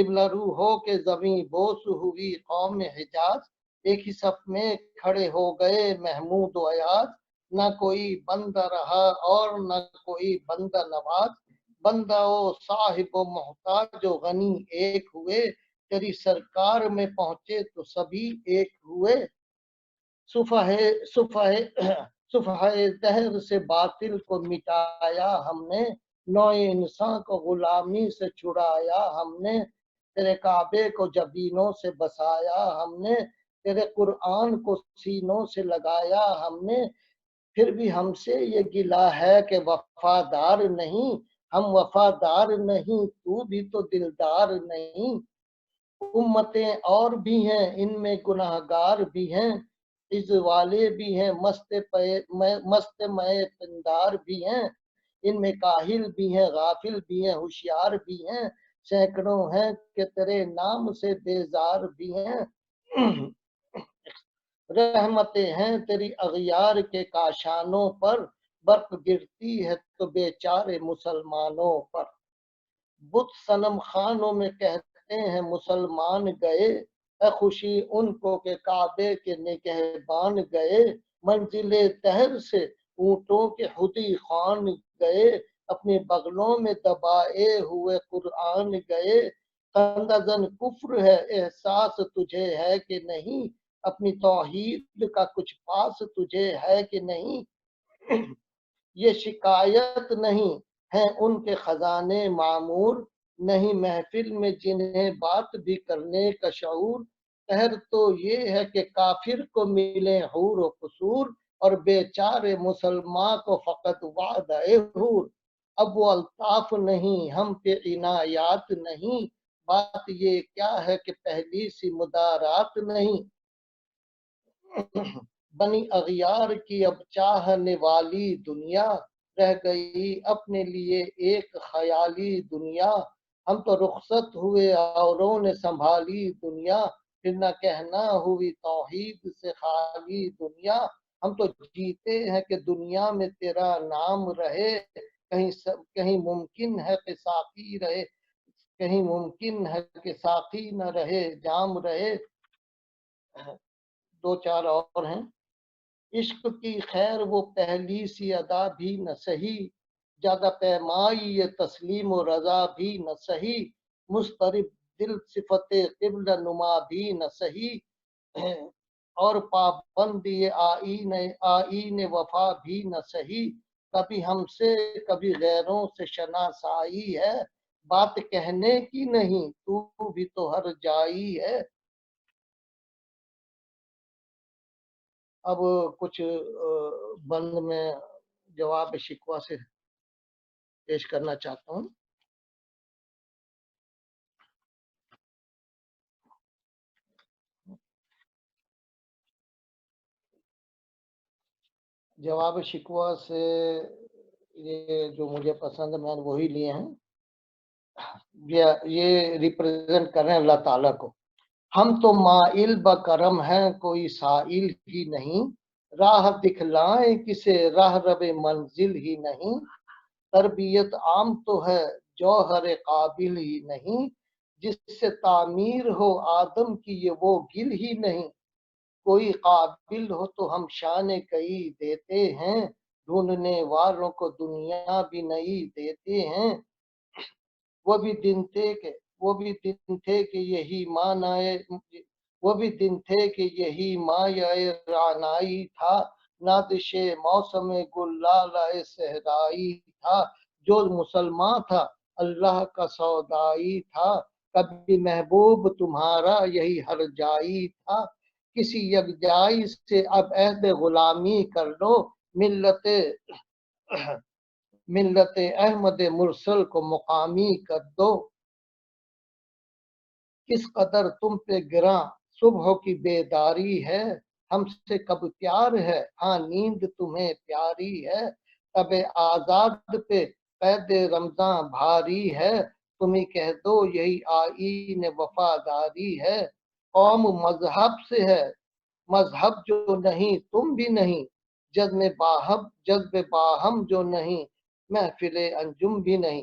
قبلہ رو ہو کے زمیں بوس ہوئی قوم حجاز، ایک ہی صف میں کھڑے ہو گئے محمود و ایاز، نہ کوئی بندہ رہا اور نہ کوئی بندہ نواز، بندہ و صاحب و محتاج و غنی ایک ہوئے، تیری سرکار میں پہنچے تو سبھی ایک ہوئے، صفحہ دہر سے باطل کو مٹایا ہم نے، نوع انسان کو غلامی سے چھڑایا ہم نے، تیرے کعبے کو جبینوں سے بسایا ہم نے، تیرے قرآن کو سینوں سے لگایا ہم نے، پھر بھی ہم سے یہ گلہ ہے کہ وفادار نہیں، ہم وفادار نہیں تو بھی تو دلدار نہیں، امتیں اور بھی ہیں ان میں گناہگار بھی ہیں، عز والے بھی ہیں مست مئے پندار بھی ہیں، ان میں کاہل بھی ہیں غافل بھی ہیں ہوشیار بھی ہیں، سینکڑوں ہیں کہ تیرے نام سے بیزار بھی ہیں، رحمتیں ہیں تیری اغیار کے کاشانوں پر، برق گرتی ہے تو بیچارے مسلمانوں پر، بت صنم خانوں میں کہتے ہیں مسلمان گئے، اے خوشی ان کو کہ کعبے کے نگہبان گئے، منزل دہر سے اونٹوں کے خودی خوان گئے، اپنے بغلوں میں دبائے ہوئے قرآن گئے، خندزن کفر ہے احساس تجھے ہے کہ نہیں، اپنی توحید کا کچھ پاس تجھے ہے کہ نہیں، یہ شکایت نہیں ہے ان کے خزانے معمور، نہیں محفل میں جنہیں بات بھی کرنے کا شعور، قہر تو یہ ہے کہ کافر کو ملے حور و قصور، اور بیچارے مسلمان کو فقط وعدہ حور، اب وہ الطاف نہیں ہم پہ عنایات نہیں، بات یہ کیا ہے کہ پہلی سی مدارات نہیں، بنی اغیار کی اب چاہنے والی دنیا، رہ گئی اپنے لیے ایک خیالی دنیا، ہم تو رخصت ہوئے اوروں نے سنبھالی دنیا، پھر نہ کہنا ہوئی توحید سے خالی دنیا، ہم تو جیتے ہیں کہ دنیا میں تیرا نام رہے، کہیں ممکن ہے کہ ساقی رہے، کہیں ممکن ہے کہ ساقی نہ رہے جام رہے، دو چار اور ہیں، عشق کی خیر وہ پہلی سی ادا بھی نہ سہی، زیادہ پیمائی یہ تسلیم و رضا بھی نہ سہی، مضطرب دل صفت قبلہ نما بھی نہ سہی، اور پابندی آئین وفا بھی نہ سہی، کبھی ہم سے کبھی غیروں سے شناسائی ہے، بات کہنے کی نہیں تو بھی تو ہر جائی ہے، اب کچھ بند میں جواب شکوہ سے پیش کرنا چاہتا ہوں۔ جواب شکوہ سے یہ جو مجھے پسند ہے میں نے وہی لیے ہیں، یہ ریپریزنٹ کر رہے ہیں اللہ تعالیٰ کو، ہم تو مائل بکرم ہیں کوئی سائل ہی نہیں، راہ دکھلائیں کسے راہ رب منزل ہی نہیں، تربیت عام تو ہے جوہر قابل ہی نہیں، جس سے تعمیر ہو آدم کی یہ وہ گل ہی نہیں، کوئی قابل ہو تو ہم شان کئی دیتے ہیں، ڈھونڈنے والوں کو دنیا بھی نہیں دیتے ہیں، وہ بھی دن تھے کہ یہی مایہ رعنائی تھا، نادش موسم گل لالہ صحرائی تھا، جو مسلمان تھا اللہ کا سودائی تھا، کبھی محبوب تمہارا یہی ہر جائی تھا، کسی یکجائی سے اب عہد غلامی کر لو، ملت احمد مرسل کو مقامی کر دو، کس قدر تم پہ گراں صبح کی بیداری ہے، ہم سے کب پیار ہے ہاں نیند تمہیں پیاری ہے، تب آزاد پہ قید رمضاں بھاری ہے، تمہیں کہہ دو یہی آئین وفاداری ہے، قوم مذہب سے ہے مذہب جو نہیں تم بھی نہیں، جذب باہم جو نہیں محفل انجم بھی نہیں،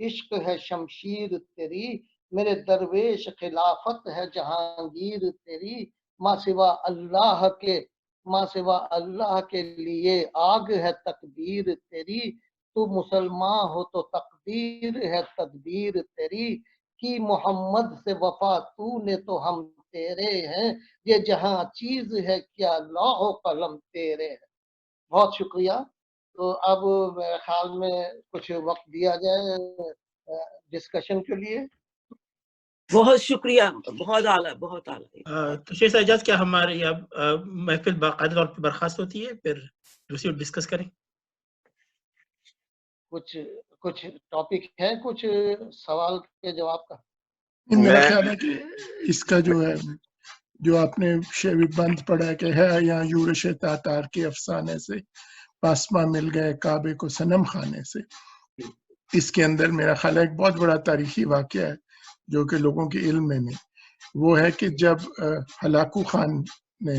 عشق ہے شمشیر تیری، میرے درویش خلافت ہے جہانگیر تیری، ماں سوا اللہ کے لیے آگ ہے تقدیر تیری، تو مسلمان ہو تو تقدیر ہے تدبیر تیری، کی محمد سے وفا تو نے تو ہم تیرے ہیں، یہ جہاں چیز ہے کیا لوح و قلم تیرے ہیں۔ بہت شکریہ۔ تو اب میرے خیال میں کچھ وقت دیا جائے ڈسکشن کے لیے۔ بہت شکریہ، بہت اعلیٰ، بہت اعلیٰ۔ تو شیخ اعجاز، کیا ہماری اب محفل باقاعدہ طور پر برخاست ہوتی ہے، پھر دوسری ڈسکس کریں؟ کچھ ٹاپک ہے، کچھ سوال کے جواب کا؟ میرا خیال ہے کہ اس کا جو ہے، جو آپ نے شیوی بند پڑھا کہ ہے یا یورش تاتار کے افسانے سے پاسما مل گئے کعبے کو صنم خانے سے، اس کے اندر میرا خیال ہے ایک بہت بڑا تاریخی واقعہ ہے جو کہ لوگوں کے علم میں نہیں۔ وہ ہے کہ جب ہلاکو خان نے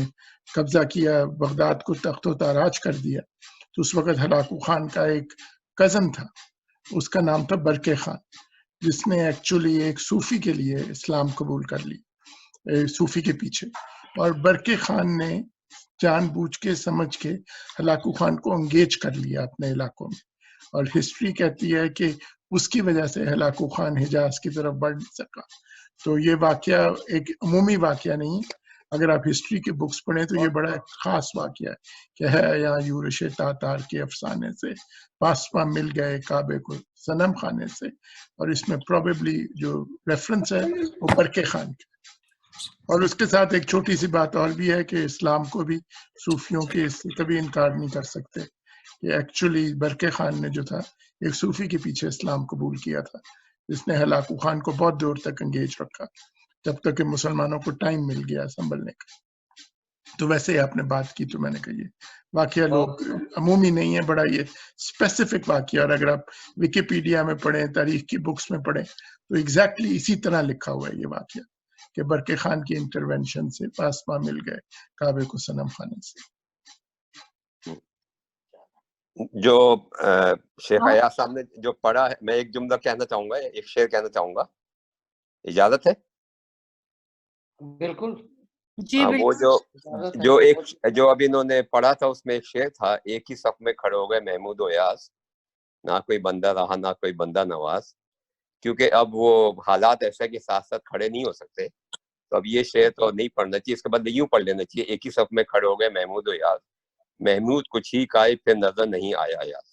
قبضہ کیا بغداد کو، تخت و تاراج کر دیا، تو اس وقت ہلاکو خان کا ایک کزن تھا، اس کا نام تھا برقے خان، جس نے ایکچولی ایک صوفی کے لیے اسلام قبول کر لی، صوفی کے پیچھے۔ اور برقے خان نے جان بوجھ کے سمجھ کے ہلاکو خان کو انگیج کر لیا اپنے علاقوں میں، اور ہسٹری کہتی ہے کہ اس کی وجہ سے ہلاکو خان حجاز کی طرف بڑھ نہیں سکا۔ تو یہ واقعہ ایک عمومی واقعہ نہیں، اگر آپ ہسٹری کے بکس پڑھیں تو یہ بڑا خاص واقعہ ہے کہ ہے یا یورش تاتار کے افسانے سے پاسپا مل گئے کعبے کو صنم خانے سے، اور اس میں پروبیبلی جو ریفرنس ہے وہ برقے خان کی۔ اور اس کے ساتھ ایک چھوٹی سی بات اور بھی ہے کہ اسلام کو بھی صوفیوں کے اس سے کبھی انکار نہیں کر سکتے کہ ایکچولی برقے خان نے جو تھا ایک صوفی کے پیچھے اسلام قبول کیا تھا، جس نے ہلاکو خان کو بہت دور تک انگیج رکھا، جب تک کہ مسلمانوں کو ٹائم مل گیا سنبھلنے کا۔ تو ویسے ہی آپ نے بات کی تو میں نے کہی واقعہ لوگ عمومی نہیں ہے، بڑا یہ اسپیسیفک واقعہ، اور اگر آپ ویکیپیڈیا میں پڑھیں، تاریخ کی بکس میں پڑھیں تو ایگزیکٹلی اسی طرح لکھا ہوا ہے یہ واقعہ کہ برقے خان کی انٹرونشن سے پاسپا مل گئے کعبے کو صنم خانے سے۔ جو شیخ ایاز صاحب نے جو پڑھا ہے، میں ایک جملہ کہنا چاہوں گا، ایک شعر کہنا چاہوں گا، اجازت ہے؟ بالکل جی وہ جو ابھی انہوں نے پڑھا تھا، اس میں ایک شعر تھا، ایک ہی صف میں کھڑے ہو گئے محمود و ایاز، نہ کوئی بندہ رہا نہ کوئی بندہ نواز، کیونکہ اب وہ حالات ایسے کہ ساتھ ساتھ کھڑے نہیں ہو سکتے، تو اب یہ شعر تو نہیں پڑھنا چاہیے، اس کے بعد یوں پڑھ لینا چاہیے، ایک ہی صف میں کھڑے ہو گئے محمود و ایاز، محمود کچھ ہی کا پھر نظر نہیں آیا یاز۔